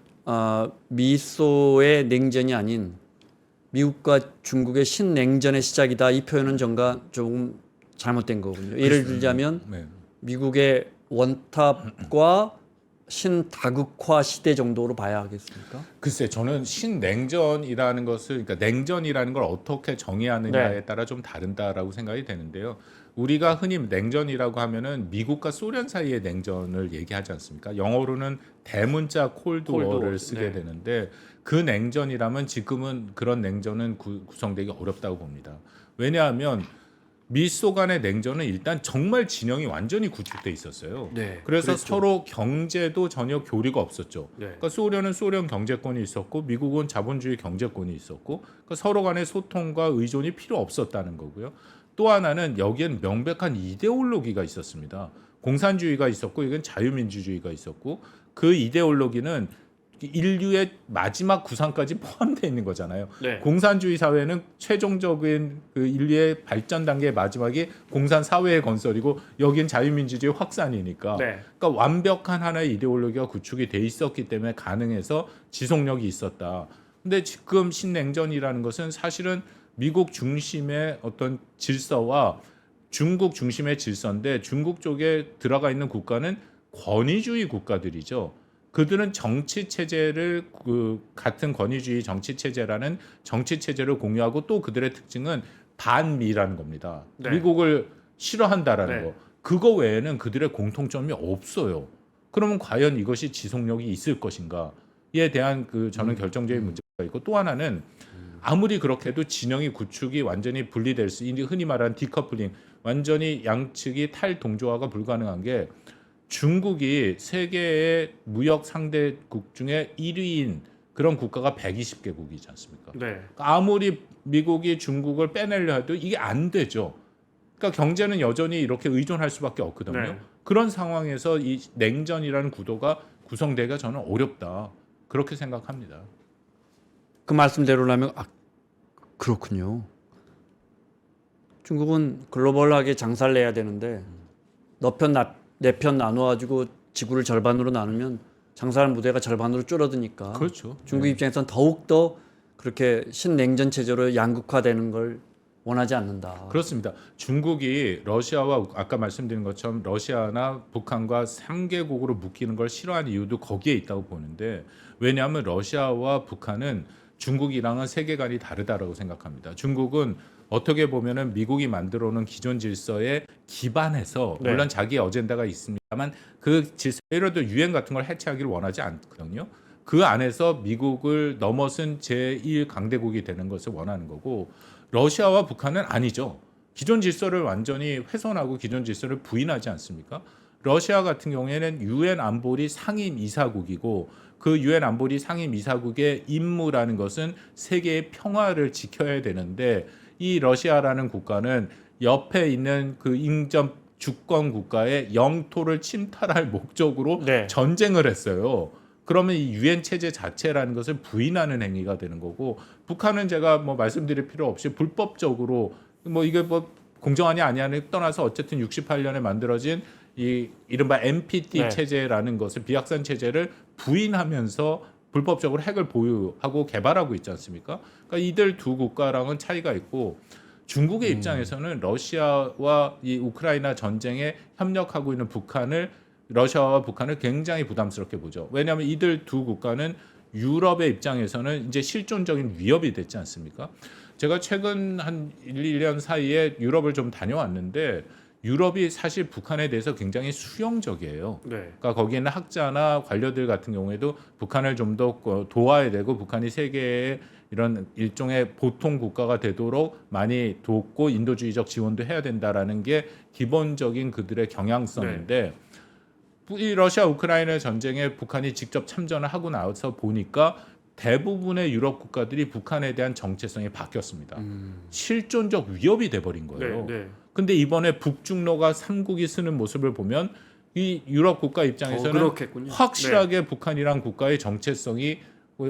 미소의 냉전이 아닌 미국과 중국의 신냉전의 시작이다 이 표현은 조금 잘못된 거군요. 예를 들자면 미국의 원탑과 신다극화 시대 정도로 봐야 하겠습니까? 글쎄, 저는 신냉전이라는 것을, 그러니까 냉전이라는 걸 어떻게 정의하느냐에 따라 좀 다른다라고 생각이 되는데요. 우리가 흔히 냉전이라고 하면은 미국과 소련 사이의 냉전을 얘기하지 않습니까? 영어로는 대문자 콜드워를 쓰게 되는데 그 냉전이라면 지금은 그런 냉전은 구성되기 어렵다고 봅니다. 왜냐하면 미소 간의 냉전은 일단 정말 진영이 완전히 구축돼 있었어요. 그래서 그랬죠. 서로 경제도 전혀 교류가 없었죠. 그러니까 소련은 소련 경제권이 있었고 미국은 자본주의 경제권이 있었고 그러니까 서로 간의 소통과 의존이 필요 없었다는 거고요. 또 하나는 여기엔 명백한 이데올로기가 있었습니다. 공산주의가 있었고 이건 자유민주주의가 있었고 그 이데올로기는 인류의 마지막 구상까지 포함되어 있는 거잖아요. 공산주의 사회는 최종적인 그 인류의 발전 단계의 마지막이 공산 사회의 건설이고 여긴 자유민주주의 확산이니까 그러니까 완벽한 하나의 이데올로기가 구축이 돼 있었기 때문에 가능해서 지속력이 있었다. 근데 지금 신냉전이라는 것은 사실은 미국 중심의 어떤 질서와 중국 중심의 질서인데 중국 쪽에 들어가 있는 국가는 권위주의 국가들이죠. 그들은 정치 체제를 같은 권위주의 정치 체제라는 정치 체제를 공유하고 또 그들의 특징은 반미라는 겁니다. 미국을 싫어한다라는 거. 그거 외에는 그들의 공통점이 없어요. 그러면 과연 이것이 지속력이 있을 것인가에 대한 저는 결정적인 문제가 있고 또 하나는 아무리 그렇게 해도 진영이 구축이 완전히 분리될 수 있는 흔히 말하는 디커플링 완전히 양측이 탈동조화가 불가능한 게 중국이 세계의 무역 상대국 중에 1위인 그런 국가가 120개국이지 않습니까? 아무리 미국이 중국을 빼내려 해도 이게 안 되죠. 그러니까 경제는 여전히 이렇게 의존할 수밖에 없거든요. 그런 상황에서 이 냉전이라는 구도가 구성되기가 저는 어렵다. 그렇게 생각합니다. 그 말씀대로라면 그렇군요. 중국은 글로벌하게 장사를 내야 되는데 너 편 내 편 나눠가지고 지구를 절반으로 나누면 장사하는 무대가 절반으로 줄어드니까 그렇죠. 중국 입장에서는 더욱 더 그렇게 신냉전 체제로 양극화되는 걸 원하지 않는다. 그렇습니다. 중국이 러시아와 아까 말씀드린 것처럼 러시아나 북한과 3개국으로 묶이는 걸 싫어하는 이유도 거기에 있다고 보는데, 왜냐하면 러시아와 북한은 중국이랑은 세계관이 다르다라고 생각합니다. 중국은 어떻게 보면은 미국이 만들어 놓은 기존 질서에 기반해서 네. 물론 자기 어젠다가 있습니다만 그 질서, 예를 들어 유엔 같은 걸 해체하기를 원하지 않거든요. 그 안에서 미국을 넘어선 제1강대국이 되는 것을 원하는 거고, 러시아와 북한은 아니죠. 기존 질서를 완전히 훼손하고 기존 질서를 부인하지 않습니까? 러시아 같은 경우에는 유엔 안보리 상임 이사국이고, 그 유엔 안보리 상임 이사국의 임무라는 것은 세계의 평화를 지켜야 되는데, 이 러시아라는 국가는 옆에 있는 그 인접 주권 국가의 영토를 침탈할 목적으로 네. 전쟁을 했어요. 그러면 이 유엔 체제 자체라는 것을 부인하는 행위가 되는 거고, 북한은 제가 뭐 말씀드릴 필요 없이 불법적으로 뭐 이게 뭐 공정하냐 아니냐를 떠나서 어쨌든 68년에 만들어진 이 이른바 NPT 네. 체제라는 것을, 비확산 체제를 부인하면서 불법적으로 핵을 보유하고 개발하고 있지 않습니까? 그러니까 이들 두 국가랑은 차이가 있고, 중국의 입장에서는 러시아와 이 우크라이나 전쟁에 협력하고 있는 러시아와 북한을 굉장히 부담스럽게 보죠. 왜냐하면 이들 두 국가는 유럽의 입장에서는 이제 실존적인 위협이 됐지 않습니까? 제가 최근 한 1년 사이에 유럽을 좀 다녀왔는데, 유럽이 사실 북한에 대해서 굉장히 수용적이에요. 네. 그러니까 거기에 있는 학자나 관료들 같은 경우에도 북한을 좀 더 도와야 되고, 북한이 세계의 이런 일종의 보통 국가가 되도록 많이 돕고 인도주의적 지원도 해야 된다라는 게 기본적인 그들의 경향성인데, 이 러시아 우크라이나 전쟁에 북한이 직접 참전을 하고 나서 보니까 대부분의 유럽 국가들이 북한에 대한 정체성이 바뀌었습니다. 실존적 위협이 돼버린 거예요. 네. 근데 이번에 북중로가 3국이 쓰는 모습을 보면 이 유럽 국가 입장에서는 그렇겠군요. 확실하게 북한이란 국가의 정체성이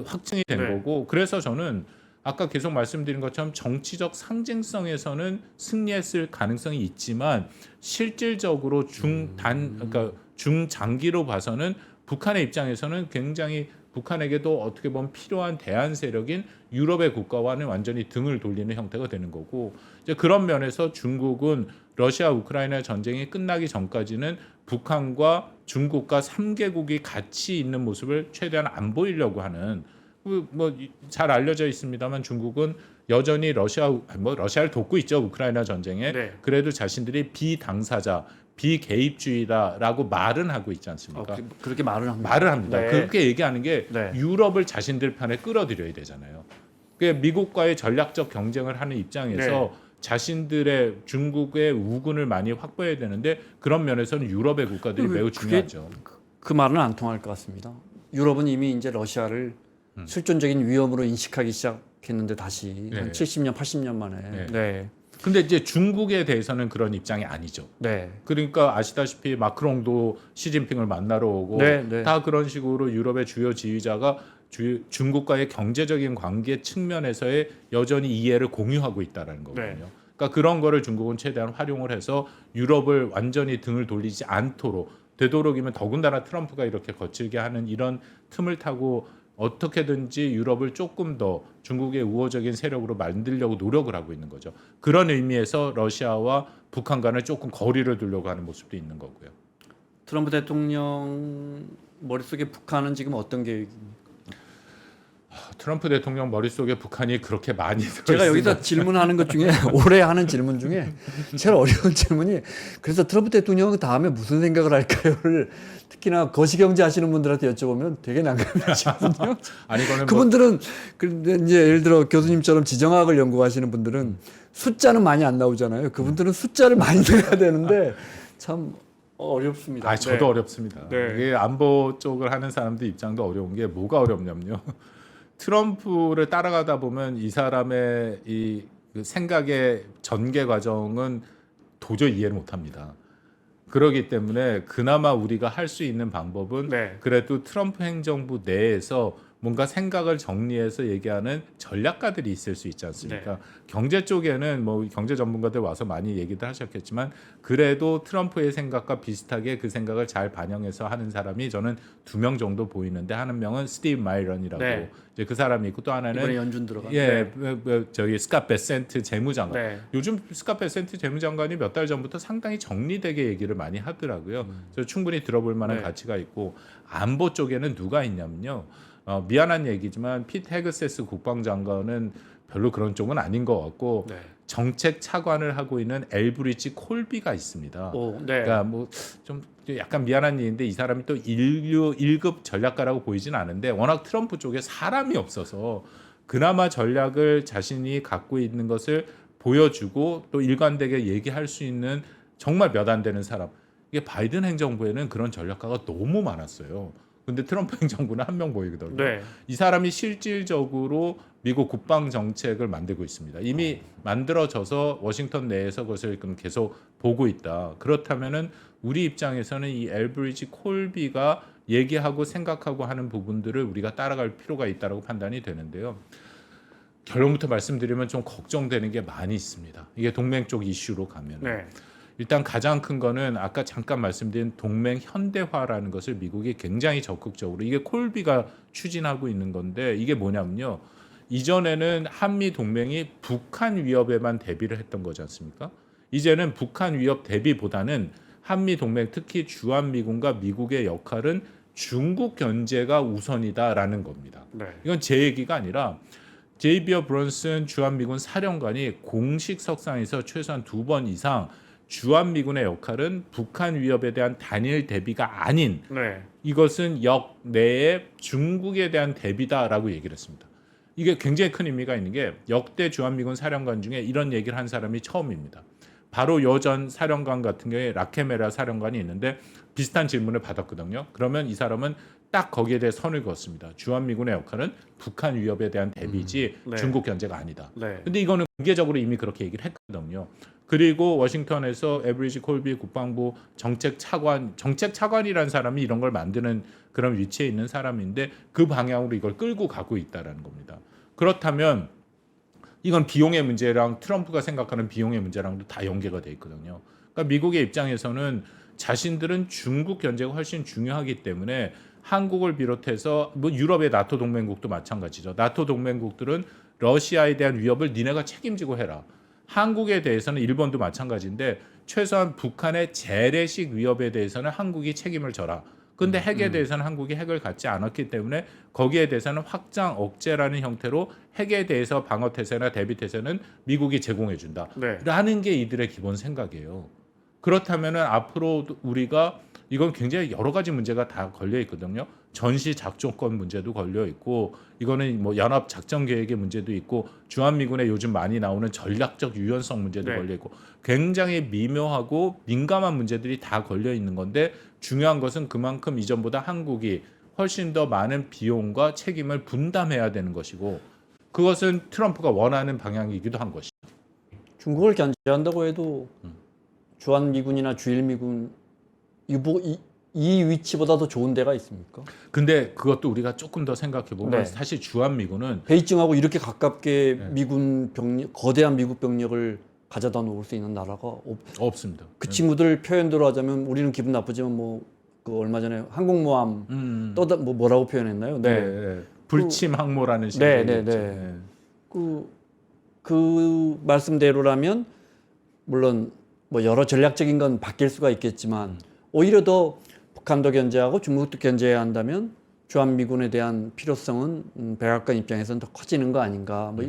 확증이 된 네. 거고, 그래서 저는 아까 계속 말씀드린 것처럼 정치적 상징성에서는 승리했을 가능성이 있지만, 실질적으로 그러니까 중장기로 봐서는 북한의 입장에서는 굉장히 북한에게도 어떻게 보면 필요한 대안 세력인 유럽의 국가와는 완전히 등을 돌리는 형태가 되는 거고, 이제 그런 면에서 중국은 러시아 우크라이나 전쟁이 끝나기 전까지는 북한과 중국과 3개국이 같이 있는 모습을 최대한 안 보이려고 하는, 뭐 잘 알려져 있습니다만 중국은 여전히 러시아를 돕고 있죠, 우크라이나 전쟁에. 네. 그래도 자신들이 비당사자, 비개입주의다라고 말은 하고 있지 않습니까? 그렇게 말을 합니다. 말을 합니다. 네. 그렇게 얘기하는 게 네. 유럽을 자신들 편에 끌어들여야 되잖아요. 그게 미국과의 전략적 경쟁을 하는 입장에서 네. 자신들의 중국의 우군을 많이 확보해야 되는데, 그런 면에서는 유럽의 국가들이 매우 중요하죠. 그 말은 안 통할 것 같습니다. 유럽은 이미 이제 러시아를 실존적인 위험으로 인식하기 시작했는데, 다시 네. 한 70년, 80년 만에. 네. 네. 근데 이제 중국에 대해서는 그런 입장이 아니죠. 네. 그러니까 아시다시피 마크롱도 시진핑을 만나러 오고, 네. 다 그런 식으로 유럽의 주요 지휘자가 중국과의 경제적인 관계 측면에서의 여전히 이해를 공유하고 있다라는 거거든요. 네. 그러니까 그런 거를 중국은 최대한 활용을 해서 유럽을 완전히 등을 돌리지 않도록, 되도록이면 더군다나 트럼프가 이렇게 거칠게 하는 이런 틈을 타고 어떻게든지 유럽을 조금 더 중국의 우호적인 세력으로 만들려고 노력을 하고 있는 거죠. 그런 의미에서 러시아와 북한 간에 조금 거리를 두려고 하는 모습도 있는 거고요. 트럼프 대통령 머릿속에 북한은 지금 어떤 계획입니까? 트럼프 대통령 머릿속에 북한이 그렇게 많이 제가 여기서 질문하는 것 중에 올해 하는 질문 중에 제일 어려운 질문이, 그래서 트럼프 대통령은 다음에 무슨 생각을 할까요를 특히나 거시경제 하시는 분들한테 여쭤보면 되게 난감해지거든요. 아니 이거는 그분들은 근데 이제 예를 들어 교수님처럼 지정학을 연구하시는 분들은 숫자는 많이 안 나오잖아요. 그분들은 숫자를 많이 내야 되는데 참 어렵습니다. 저도 어렵습니다. 네. 이게 안보 쪽을 하는 사람들 입장도 어려운 게 뭐가 어렵냐면요. 트럼프를 따라가다 보면 이 사람의 이 생각의 전개 과정은 도저히 이해를 못합니다. 그렇기 때문에 그나마 우리가 할 수 있는 방법은 네. 그래도 트럼프 행정부 내에서 뭔가 생각을 정리해서 얘기하는 전략가들이 있을 수 있지 않습니까? 경제 쪽에는 뭐 경제 전문가들 와서 많이 얘기들 하셨겠지만 그래도 트럼프의 생각과 비슷하게 그 생각을 잘 반영해서 하는 사람이 저는 2명 정도 보이는데 한 명은 스티브 마이런이라고 네. 이제 그 사람이 있고 또 하나는 이번에 연준 들어간. 저기 스캇 베센트 재무장관. 네. 요즘 스캇 베센트 재무장관이 몇 달 전부터 상당히 정리되게 얘기를 많이 하더라고요. 그래서 충분히 들어볼 만한 네. 가치가 있고 안보 쪽에는 누가 있냐면요. 미안한 얘기지만 피트 헤그세스 국방장관은 별로 그런 쪽은 아닌 것 같고 네. 정책 차관을 하고 있는 엘브리지 콜비가 있습니다. 오, 네. 그러니까 뭐 좀 약간 미안한 얘기인데 이 사람이 또 1급 전략가라고 보이진 않은데 워낙 트럼프 쪽에 사람이 없어서 그나마 전략을 자신이 갖고 있는 것을 보여주고 또 일관되게 얘기할 수 있는 정말 몇 안 되는 사람. 이게 바이든 행정부에는 그런 전략가가 너무 많았어요. 근데 트럼프 행정부는 한 명 보이거든요. 네. 이 사람이 실질적으로 미국 국방 정책을 만들고 있습니다. 이미 만들어져서 워싱턴 내에서 그것을 계속 보고 있다. 그렇다면은 우리 입장에서는 이 엘브리지 콜비가 얘기하고 생각하고 하는 부분들을 우리가 따라갈 필요가 있다고 판단이 되는데요. 결론부터 말씀드리면 좀 걱정되는 게 많이 있습니다. 이게 동맹 쪽 이슈로 가면. 네. 일단 가장 큰 거는 아까 잠깐 말씀드린 동맹 현대화라는 것을 미국이 굉장히 적극적으로 이게 콜비가 추진하고 있는 건데 이게 뭐냐면요. 이전에는 한미 동맹이 북한 위협에만 대비를 했던 거지 않습니까? 이제는 북한 위협 대비보다는 한미 동맹 특히 주한미군과 미국의 역할은 중국 견제가 우선이다라는 겁니다. 네. 이건 제 얘기가 아니라 제이비어 브런슨 주한미군 사령관이 공식 석상에서 최소한 2번 이상 주한미군의 역할은 북한 위협에 대한 단일 대비가 아닌 네. 이것은 역내의 중국에 대한 대비다라고 얘기를 했습니다. 이게 굉장히 큰 의미가 있는 게 역대 주한미군 사령관 중에 이런 얘기를 한 사람이 처음입니다. 바로 여전 사령관 같은 경우에 라케메라 사령관이 있는데 비슷한 질문을 받았거든요. 그러면 이 사람은 딱 거기에 대해 선을 그었습니다. 주한미군의 역할은 북한 위협에 대한 대비지 네. 중국 견제가 아니다. 네. 근데 이거는 공개적으로 이미 그렇게 얘기를 했거든요. 그리고 워싱턴에서 에브리지 콜비 국방부 정책 차관이라는 사람이 이런 걸 만드는 그런 위치에 있는 사람인데 그 방향으로 이걸 끌고 가고 있다라는 겁니다. 그렇다면 이건 비용의 문제랑 트럼프가 생각하는 비용의 문제랑도 다 연계가 돼 있거든요. 그러니까 미국의 입장에서는 자신들은 중국 견제가 훨씬 중요하기 때문에 한국을 비롯해서 뭐 유럽의 나토 동맹국도 마찬가지죠. 나토 동맹국들은 러시아에 대한 위협을 니네가 책임지고 해라. 한국에 대해서는 일본도 마찬가지인데 최소한 북한의 재래식 위협에 대해서는 한국이 책임을 져라. 근데 핵에 대해서는 한국이 핵을 갖지 않았기 때문에 거기에 대해서는 확장 억제라는 형태로 핵에 대해서 방어 태세나 대비 태세는 미국이 제공해 준다. 네. 라는 게 이들의 기본 생각이에요. 그렇다면은 앞으로 우리가 이건 굉장히 여러 가지 문제가 다 걸려 있거든요. 전시 작전권 문제도 걸려 있고 이거는 뭐 연합 작전 계획의 문제도 있고 주한미군에 요즘 많이 나오는 전략적 유연성 문제도 네. 걸려 있고 굉장히 미묘하고 민감한 문제들이 다 걸려 있는 건데 중요한 것은 그만큼 이전보다 한국이 훨씬 더 많은 비용과 책임을 분담해야 되는 것이고 그것은 트럼프가 원하는 방향이기도 한 것이죠. 중국을 견제한다고 해도 주한미군이나 주일미군 이 위치보다도 좋은 데가 있습니까? 근데 그것도 우리가 조금 더 생각해 보면 네. 사실 주한미군은 베이징하고 이렇게 가깝게 네. 미군 병력, 거대한 미국 병력을 가져다 놓을 수 있는 나라가 없습니다. 그 친구들 표현대로 하자면 우리는 기분 나쁘지만 뭐 그 얼마 전에 항공모함 떠다 뭐라고 표현했나요? 네. 불침 항모라는 식으로 네, 얘기했죠. 네. 네. 그 말씀대로라면 물론 뭐 여러 전략적인 건 바뀔 수가 있겠지만 오히려 더 북한도 견제하고 중국도 견제해야 한다면 주한미군에 대한 필요성은 백악관 입장에서는 더 커지는 거 아닌가? 뭐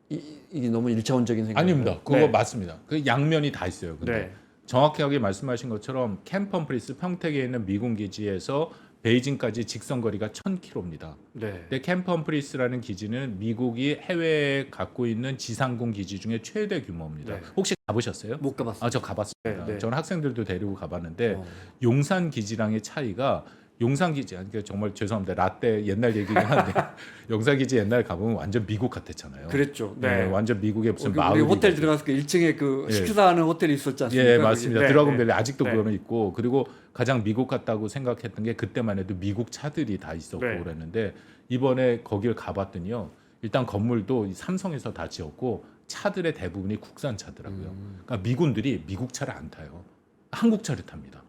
이게 너무 일차원적인 생각이에요. 아닙니다. 그거 네. 맞습니다. 그 양면이 다 있어요. 근데 네. 정확하게 말씀하신 것처럼 캠프 험프리스 평택에 있는 미군 기지에서 베이징까지 직선 거리가 1,000km입니다. 네. 근데 캠프 험프리스라는 기지는 미국이 해외에 갖고 있는 지상군 기지 중에 최대 규모입니다. 네. 혹시 가보셨어요? 못 가봤어요. 아, 저 가봤습니다. 네, 네. 저는 학생들도 데리고 가봤는데 용산 기지랑의 차이가 용산 기지, 그러니까 정말 죄송합니다. 라떼 옛날 얘기긴 한데 용산 기지 옛날 가보면 완전 미국 같았잖아요. 그랬죠. 네, 네. 완전 미국의 무슨 우리 마을 호텔 들어갔을 때 1층에 그 예. 식사하는 호텔이 있었지 않습니까? 예, 맞습니다. 네, 드라곤밸리 네. 아직도 네. 그거는 있고 그리고 가장 미국 같다고 생각했던 게 그때만 해도 미국 차들이 다 있었고 네. 그랬는데 이번에 거기를 가봤더니요. 일단 건물도 삼성에서 다 지었고 차들의 대부분이 국산 차더라고요. 그러니까 미군들이 미국 차를 안 타요. 한국 차를 탑니다.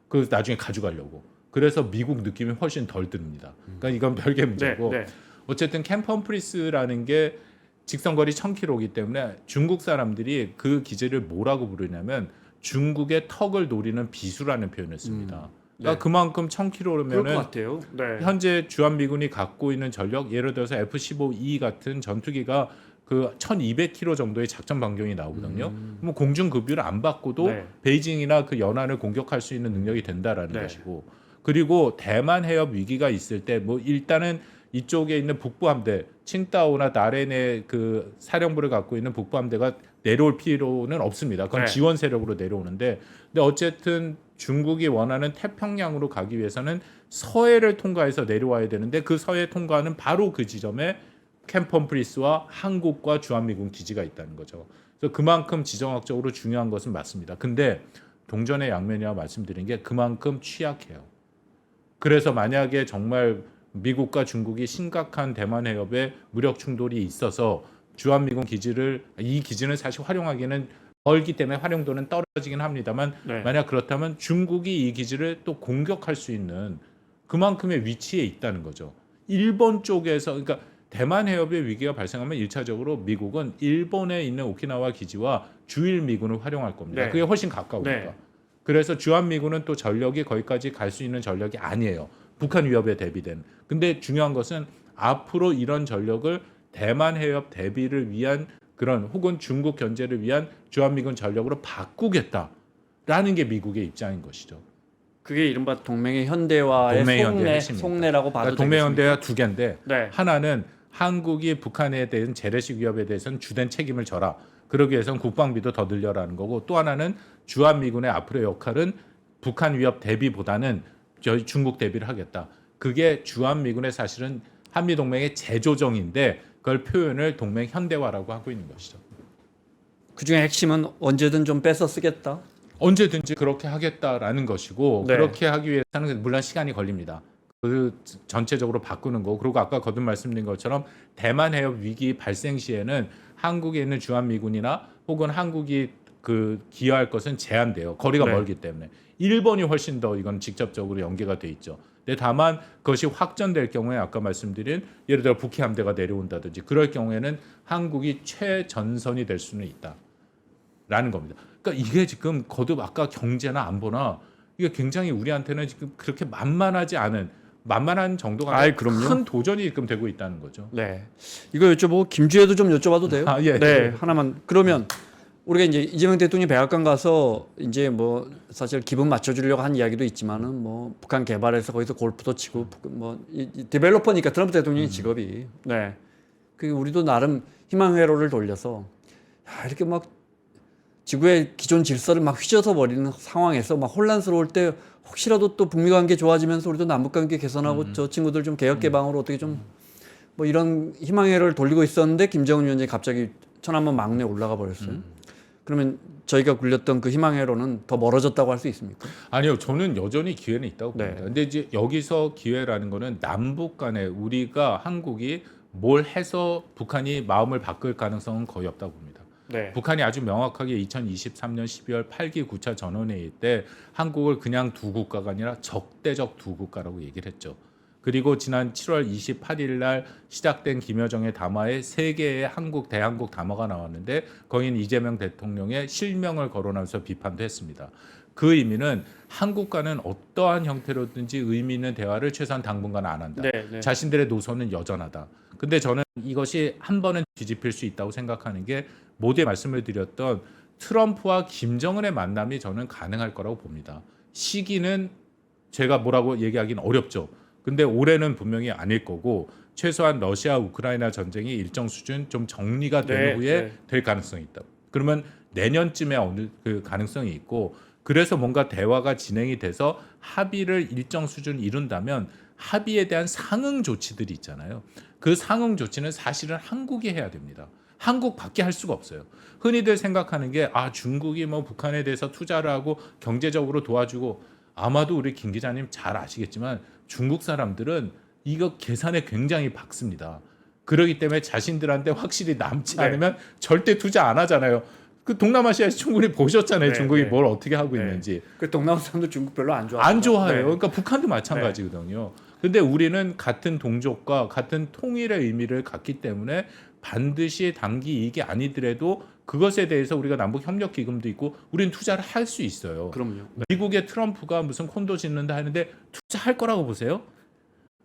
그 나중에 가져가려고. 그래서 미국 느낌이 훨씬 덜 듭니다. 그러니까 이건 별개 문제고. 네. 어쨌든 캠퍼프리스라는 게 직선거리 1000km이기 때문에 중국 사람들이 그 기지를 뭐라고 부르냐면 중국의 턱을 노리는 비수라는 표현을 씁니다. 그러니까 네. 그만큼 그럴 것 1000km면은 같아요. 네. 현재 주한미군이 갖고 있는 전력, 예를 들어서 F-15E 같은 전투기가 그 1200km 정도의 작전 반경이 나오거든요. 뭐 공중 급유를 안 받고도 네. 베이징이나 그 연안을 공격할 수 있는 능력이 된다라는 네. 것이고, 그리고 대만 해협 위기가 있을 때 뭐 일단은 이쪽에 있는 북부 함대, 칭다오나 나렌의 그 사령부를 갖고 있는 북부 함대가 내려올 필요는 없습니다. 그건 네. 지원 세력으로 내려오는데, 근데 어쨌든 중국이 원하는 태평양으로 가기 위해서는 서해를 통과해서 내려와야 되는데 그 서해 통과는 바로 그 지점에 캠퍼프리스와 한국과 주한미군 기지가 있다는 거죠. 그래서 그만큼 지정학적으로 중요한 것은 맞습니다. 근데 동전의 양면이라 말씀드린 게 그만큼 취약해요. 그래서 만약에 정말 미국과 중국이 심각한 대만 해협에 무력 충돌이 있어서 주한미군 기지를, 이 기지는 사실 활용하기는 멀기 때문에 활용도는 떨어지긴 합니다만 네. 만약 그렇다면 중국이 이 기지를 또 공격할 수 있는 그만큼의 위치에 있다는 거죠. 일본 쪽에서, 그러니까 대만 해협의 위기가 발생하면 1차적으로 미국은 일본에 있는 오키나와 기지와 주일 미군을 활용할 겁니다. 네. 그게 훨씬 가까우니까. 네. 그래서 주한미군은 또 전력이 거기까지 갈 수 있는 전력이 아니에요. 북한 위협에 대비된. 근데 중요한 것은 앞으로 이런 전력을 대만 해협 대비를 위한 그런, 혹은 중국 견제를 위한 주한미군 전력으로 바꾸겠다라는 게 미국의 입장인 것이죠. 그게 이른바 동맹의 현대화의 동맹의 현대의 핵심입니다. 속내라고 봐도 그러니까 동맹 현대가 두 개인데 네. 하나는 한국이 북한에 대한 재래식 위협에 대해서는 주된 책임을 져라. 그러기 위해서는 국방비도 더 늘려라는 거고, 또 하나는 주한미군의 앞으로의 역할은 북한 위협 대비보다는 저희 중국 대비를 하겠다. 그게 주한미군의 사실은 한미동맹의 재조정인데 그걸 표현을 동맹 현대화라고 하고 있는 것이죠. 그중에 핵심은 언제든 좀 뺏어 쓰겠다. 언제든지 그렇게 하겠다라는 것이고, 네. 그렇게 하기 위해서는 물론 시간이 걸립니다. 그 전체적으로 바꾸는 거. 그리고 아까 거듭 말씀드린 것처럼 대만 해협 위기 발생 시에는 한국에 있는 주한미군이나 혹은 한국이 그 기여할 것은 제한돼요. 거리가 네. 멀기 때문에. 일본이 훨씬 더 이건 직접적으로 연계가 돼 있죠. 근데 다만 그것이 확전될 경우에 아까 말씀드린 예를 들어 북해 함대가 내려온다든지 그럴 경우에는 한국이 최전선이 될 수는 있다라는 겁니다. 그러니까 이게 지금 거듭 아까 경제나 안보나 이게 굉장히 우리한테는 지금 그렇게 만만한 정도가 아이, 아니라 그럼요. 큰 도전이 지금 되고 있다는 거죠. 네. 이거 여쭤보고 김주혜도 좀 여쭤봐도 돼요? 아, 예. 네. 하나만. 그러면 우리가 이제 이재명 대통령이 백악관 가서 이제 뭐 사실 기분 맞춰주려고 한 이야기도 있지만은 뭐 북한 개발해서 거기서 골프도 치고 이 디벨로퍼니까 트럼프 대통령의 직업이. 네. 그 우리도 나름 희망 회로를 돌려서 야, 이렇게 막 지구의 기존 질서를 막 휘저어 버리는 상황에서 막 혼란스러울 때 혹시라도 또 북미 관계 좋아지면서 우리도 남북 관계 개선하고 저 친구들 좀 개혁 개방으로 어떻게 좀 뭐 이런 희망회를 돌리고 있었는데 김정은 위원장이 갑자기 천안문 막내 올라가 버렸어요. 그러면 저희가 굴렸던 그 희망회로는 더 멀어졌다고 할 수 있습니까? 아니요, 저는 여전히 기회는 있다고 네. 봅니다. 근데 이제 여기서 기회라는 거는 남북 간에 우리가 한국이 뭘 해서 북한이 마음을 바꿀 가능성은 거의 없다고 봅니다. 네. 북한이 아주 명확하게 2023년 12월 8기 9차 전원회의 때 한국을 그냥 두 국가가 아니라 적대적 두 국가라고 얘기를 했죠. 그리고 지난 7월 28일 날 시작된 김여정의 담화에 세 개의 한국 대한국 담화가 나왔는데 거기는 이재명 대통령의 실명을 거론하면서 비판도 했습니다. 그 의미는 한국과는 어떠한 형태로든지 의미 있는 대화를 최소한 당분간 안 한다. 네. 네. 자신들의 노선은 여전하다. 근데 저는 이것이 한 번은 뒤집힐 수 있다고 생각하는 게 모두에 말씀을 드렸던 트럼프와 김정은의 만남이 저는 가능할 거라고 봅니다. 시기는 제가 뭐라고 얘기하기는 어렵죠. 근데 올해는 분명히 아닐 거고 최소한 러시아 우크라이나 전쟁이 일정 수준 좀 정리가 된 네, 후에 네. 될 가능성이 있다. 그러면 내년쯤에 어느 그 가능성이 있고, 그래서 뭔가 대화가 진행이 돼서 합의를 일정 수준 이룬다면 합의에 대한 상응 조치들이 있잖아요. 그 상응 조치는 사실은 한국이 해야 됩니다. 한국밖에 할 수가 없어요. 흔히들 생각하는 게 중국이 뭐 북한에 대해서 투자를 하고 경제적으로 도와주고, 아마도 우리 김 기자님 잘 아시겠지만 중국 사람들은 이거 계산에 굉장히 박습니다. 그렇기 때문에 자신들한테 확실히 남지 네. 않으면 절대 투자 안 하잖아요. 그 동남아시아에서 충분히 보셨잖아요. 네, 중국이 네. 뭘 어떻게 하고 네. 있는지. 그 동남아 사람들 중국 별로 안 좋아해요. 안 좋아해요. 네. 그러니까 북한도 마찬가지거든요. 근데 우리는 같은 동족과 같은 통일의 의미를 갖기 때문에 반드시 단기 이익이 아니더라도 그것에 대해서 우리가 남북 협력 기금도 있고 우리는 투자를 할 수 있어요. 그럼요. 미국의 트럼프가 무슨 콘도 짓는다 하는데 투자할 거라고 보세요?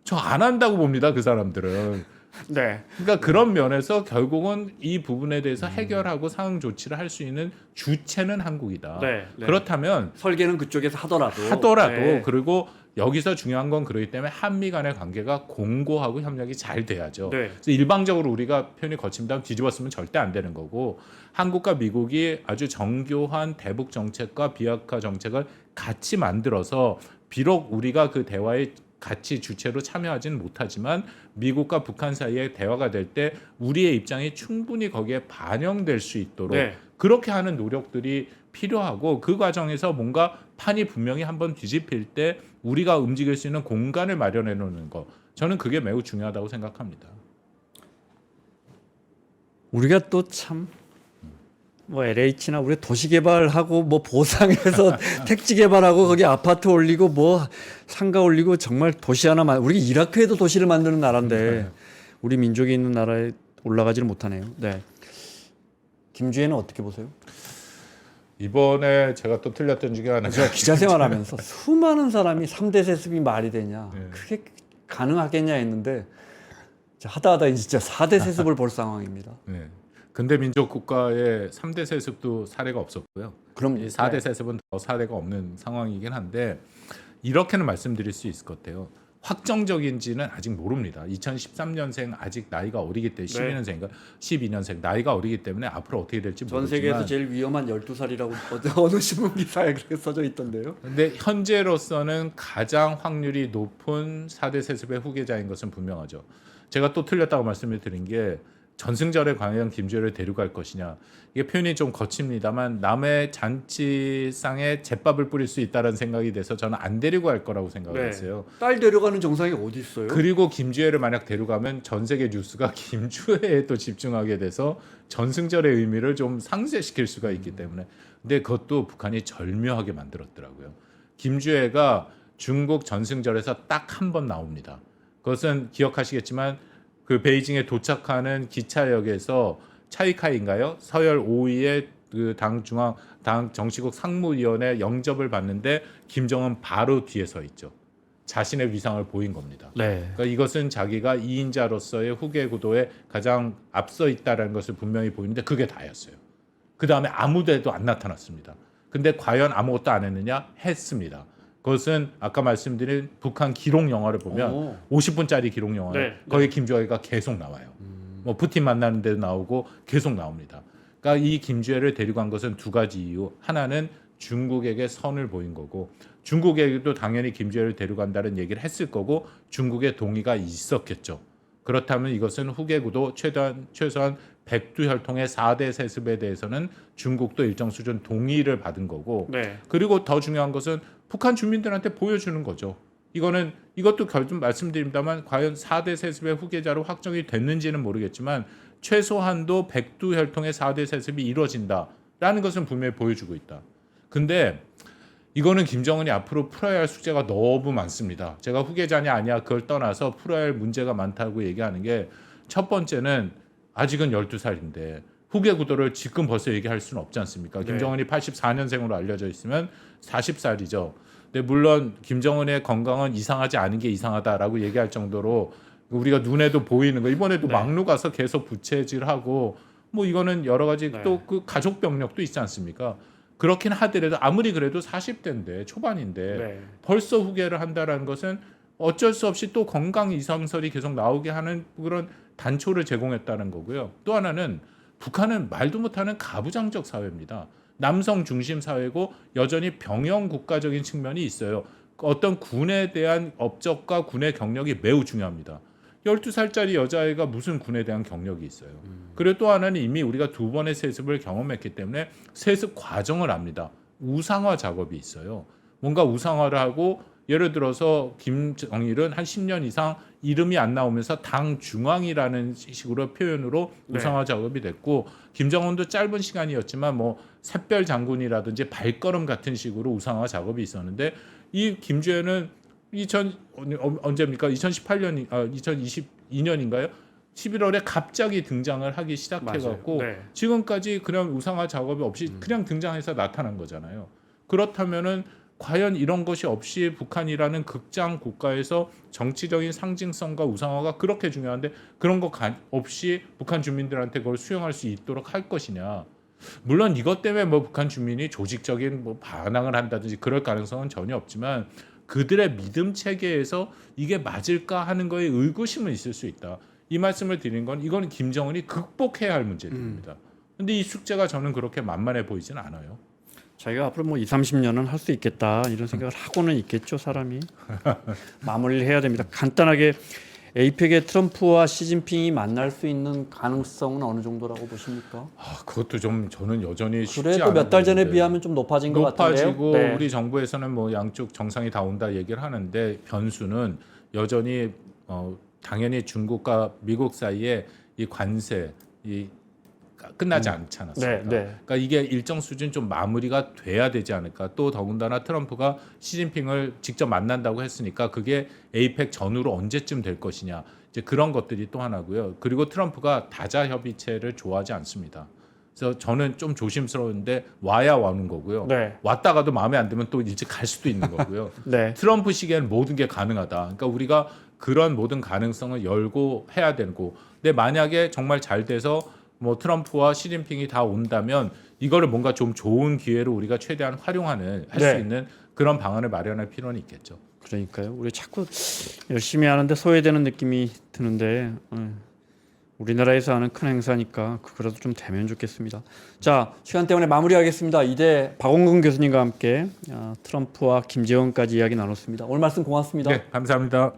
저 안 한다고 봅니다. 그 사람들은. 네. 그러니까 그런 면에서 결국은 이 부분에 대해서 해결하고 상응 조치를 할 수 있는 주체는 한국이다. 네. 네. 그렇다면 설계는 그쪽에서 하더라도 네. 그리고 여기서 중요한 건 그렇기 때문에 한미 간의 관계가 공고하고 협력이 잘 돼야죠. 네. 그래서 일방적으로 우리가 표현이 거칩니다. 뒤집었으면 절대 안 되는 거고 한국과 미국이 아주 정교한 대북 정책과 비핵화 정책을 같이 만들어서 비록 우리가 그 대화에 같이 주체로 참여하지는 못하지만 미국과 북한 사이에 대화가 될 때 우리의 입장이 충분히 거기에 반영될 수 있도록 네. 그렇게 하는 노력들이 필요하고 그 과정에서 뭔가 판이 분명히 한번 뒤집힐 때 우리가 움직일 수 있는 공간을 마련해 놓는 거 저는 그게 매우 중요하다고 생각합니다. 우리가 또 참 뭐 LH나 우리 도시 개발하고 뭐 보상해서 택지 개발하고 거기 아파트 올리고 뭐 상가 올리고 정말 도시 하나만 우리 이라크에도 도시를 만드는 나라인데 우리 민족이 있는 나라에 올라가지를 못하네요. 네. 김주혜는 어떻게 보세요? 이번에 제가 또 틀렸던 중에 하나가 제가 기자 생활하면서 수많은 사람이 3대 세습이 말이 되냐 네. 그게 가능하겠냐 했는데 하다 진짜 4대 세습을 볼 상황입니다. 네. 근대 민족 국가의 3대 세습도 사례가 없었고요. 그럼 이 4대 세습은 더 사례가 없는 상황이긴 한데 이렇게는 말씀드릴 수 있을 것 같아요. 확정적인지는 아직 모릅니다. 2013년생 아직 나이가 어리기 때문에 12년생인가 12년생 나이가 어리기 때문에 앞으로 어떻게 될지 전 모르지만 세계에서 제일 위험한 12살이라고 어느 신문 기사에 그렇게 써져 있던데요. 근데 현재로서는 가장 확률이 높은 4대 세습의 후계자인 것은 분명하죠. 제가 또 틀렸다고 말씀을 드린 게 전승절에 과연 김주혜를 데려갈 것이냐. 이게 표현이 좀 거칩니다만 남의 잔치상에 잿밥을 뿌릴 수 있다는 생각이 돼서 저는 안 데리고 갈 거라고 생각을 네. 했어요. 딸 데려가는 정상이 어디 있어요? 그리고 김주혜를 만약 데려가면 전 세계 뉴스가 김주혜에 또 집중하게 돼서 전승절의 의미를 좀 상쇄시킬 수가 있기 때문에. 근데 그것도 북한이 절묘하게 만들었더라고요. 김주혜가 중국 전승절에서 딱 한 번 나옵니다. 그것은 기억하시겠지만 그 베이징에 도착하는 기차역에서 차이카이인가요? 서열 5위의 그 당 정치국 상무위원회 영접을 받는데 김정은 바로 뒤에 서 있죠. 자신의 위상을 보인 겁니다. 네. 그러니까 이것은 자기가 2인자로서의 후계 구도에 가장 앞서 있다는 것을 분명히 보이는데 그게 다였어요. 그 다음에 아무데도 안 나타났습니다. 근데 과연 아무것도 안 했느냐? 했습니다. 그것은 아까 말씀드린 북한 기록 영화를 보면 50분짜리 기록 영화에 네. 거기 김주혜가 계속 나와요. 뭐 푸틴 만나는 데도 나오고 계속 나옵니다. 그러니까 이 김주혜를 데리고 간 것은 두 가지 이유. 하나는 중국에게 선을 보인 거고 중국에게도 당연히 김주혜를 데려간다는 얘기를 했을 거고 중국의 동의가 있었겠죠. 그렇다면 이것은 후계 구도 최소한 백두혈통의 4대 세습에 대해서는 중국도 일정 수준 동의를 받은 거고 네. 그리고 더 중요한 것은 북한 주민들한테 보여주는 거죠. 이것도 결국 말씀드립니다만 과연 4대 세습의 후계자로 확정이 됐는지는 모르겠지만 최소한도 백두혈통의 4대 세습이 이루어진다라는 것은 분명히 보여주고 있다. 근데 이거는 김정은이 앞으로 풀어야 할 숙제가 너무 많습니다. 제가 후계자냐 아니야 그걸 떠나서 풀어야 할 문제가 많다고 얘기하는 게 첫 번째는 아직은 12살인데 후계 구도를 지금 벌써 얘기할 수는 없지 않습니까? 네. 김정은이 84년생으로 알려져 있으면 40살이죠. 근데 물론 김정은의 건강은 이상하지 않은 게 이상하다라고 얘기할 정도로 우리가 눈에도 보이는 거 이번에도 네. 막루 가서 계속 부채질하고 뭐 이거는 여러 가지 네. 또 그 가족 병력도 있지 않습니까? 그렇긴 하더라도 아무리 그래도 40대인데 초반인데 네. 벌써 후계를 한다라는 것은 어쩔 수 없이 또 건강 이상설이 계속 나오게 하는 그런 단초를 제공했다는 거고요. 또 하나는 북한은 말도 못하는 가부장적 사회입니다. 남성 중심 사회고 여전히 병영 국가적인 측면이 있어요. 어떤 군에 대한 업적과 군의 경력이 매우 중요합니다. 12살짜리 여자아이가 무슨 군에 대한 경력이 있어요. 그리고 또 하나는 이미 우리가 2번의 세습을 경험했기 때문에 세습 과정을 압니다. 우상화 작업이 있어요. 뭔가 우상화를 하고 예를 들어서 김정일은 한 10년 이상 이름이 안 나오면서 당 중앙이라는 식으로 표현으로 네. 우상화 작업이 됐고 김정은도 짧은 시간이었지만 뭐 샛별 장군이라든지 발걸음 같은 식으로 우상화 작업이 있었는데 이 김주현은 언제입니까? 2018년 2022년인가요? 11월에 갑자기 등장을 하기 시작해갖고 맞아요. 네. 지금까지 그냥 우상화 작업이 없이 그냥 등장해서 나타난 거잖아요. 그렇다면은 과연 이런 것이 없이 북한이라는 극장 국가에서 정치적인 상징성과 우상화가 그렇게 중요한데 그런 거 없이 북한 주민들한테 그걸 수용할 수 있도록 할 것이냐? 물론 이것 때문에 뭐 북한 주민이 조직적인 뭐 반항을 한다든지 그럴 가능성은 전혀 없지만 그들의 믿음 체계에서 이게 맞을까 하는 거에 의구심은 있을 수 있다. 이 말씀을 드린 건 이건 김정은이 극복해야 할 문제들입니다. 근데 이 숙제가 저는 그렇게 만만해 보이지는 않아요. 자기가 앞으로 뭐 2, 30년은 할 수 있겠다 이런 생각을 하고는 있겠죠 사람이. 마무리를 해야 됩니다. 간단하게 에이펙에 트럼프와 시진핑이 만날 수 있는 가능성은 어느 정도라고 보십니까? 그것도 좀 저는 여전히 쉽지 그래도 않은 몇 달 전에 부분인데. 비하면 좀 높아진 것 같은데요. 높아지고 네. 우리 정부에서는 뭐 양쪽 정상이 다 온다 얘기를 하는데 변수는 여전히 당연히 중국과 미국 사이에 이 관세 끝나지 않지 않았습니까? 네, 네. 그러니까 이게 일정 수준 좀 마무리가 돼야 되지 않을까. 또 더군다나 트럼프가 시진핑을 직접 만난다고 했으니까 그게 에이펙 전후로 언제쯤 될 것이냐. 이제 그런 것들이 또 하나고요. 그리고 트럼프가 다자 협의체를 좋아하지 않습니다. 그래서 저는 좀 조심스러운데 와야 와는 거고요. 네. 왔다가도 마음에 안 들면 또 일찍 갈 수도 있는 거고요. 네. 트럼프 시기에는 모든 게 가능하다. 그러니까 우리가 그런 모든 가능성을 열고 해야 되고, 근데 만약에 정말 잘 돼서 뭐 트럼프와 시진핑이 다 온다면 이거를 뭔가 좀 좋은 기회로 우리가 최대한 활용하는 할 수 네. 있는 그런 방안을 마련할 필요는 있겠죠. 그러니까요. 우리 자꾸 열심히 하는데 소외되는 느낌이 드는데 우리나라에서 하는 큰 행사니까 그거라도 좀 되면 좋겠습니다. 자, 시간 때문에 마무리하겠습니다. 이대 박원근 교수님과 함께 트럼프와 김재원까지 이야기 나눴습니다. 오늘 말씀 고맙습니다. 네, 감사합니다.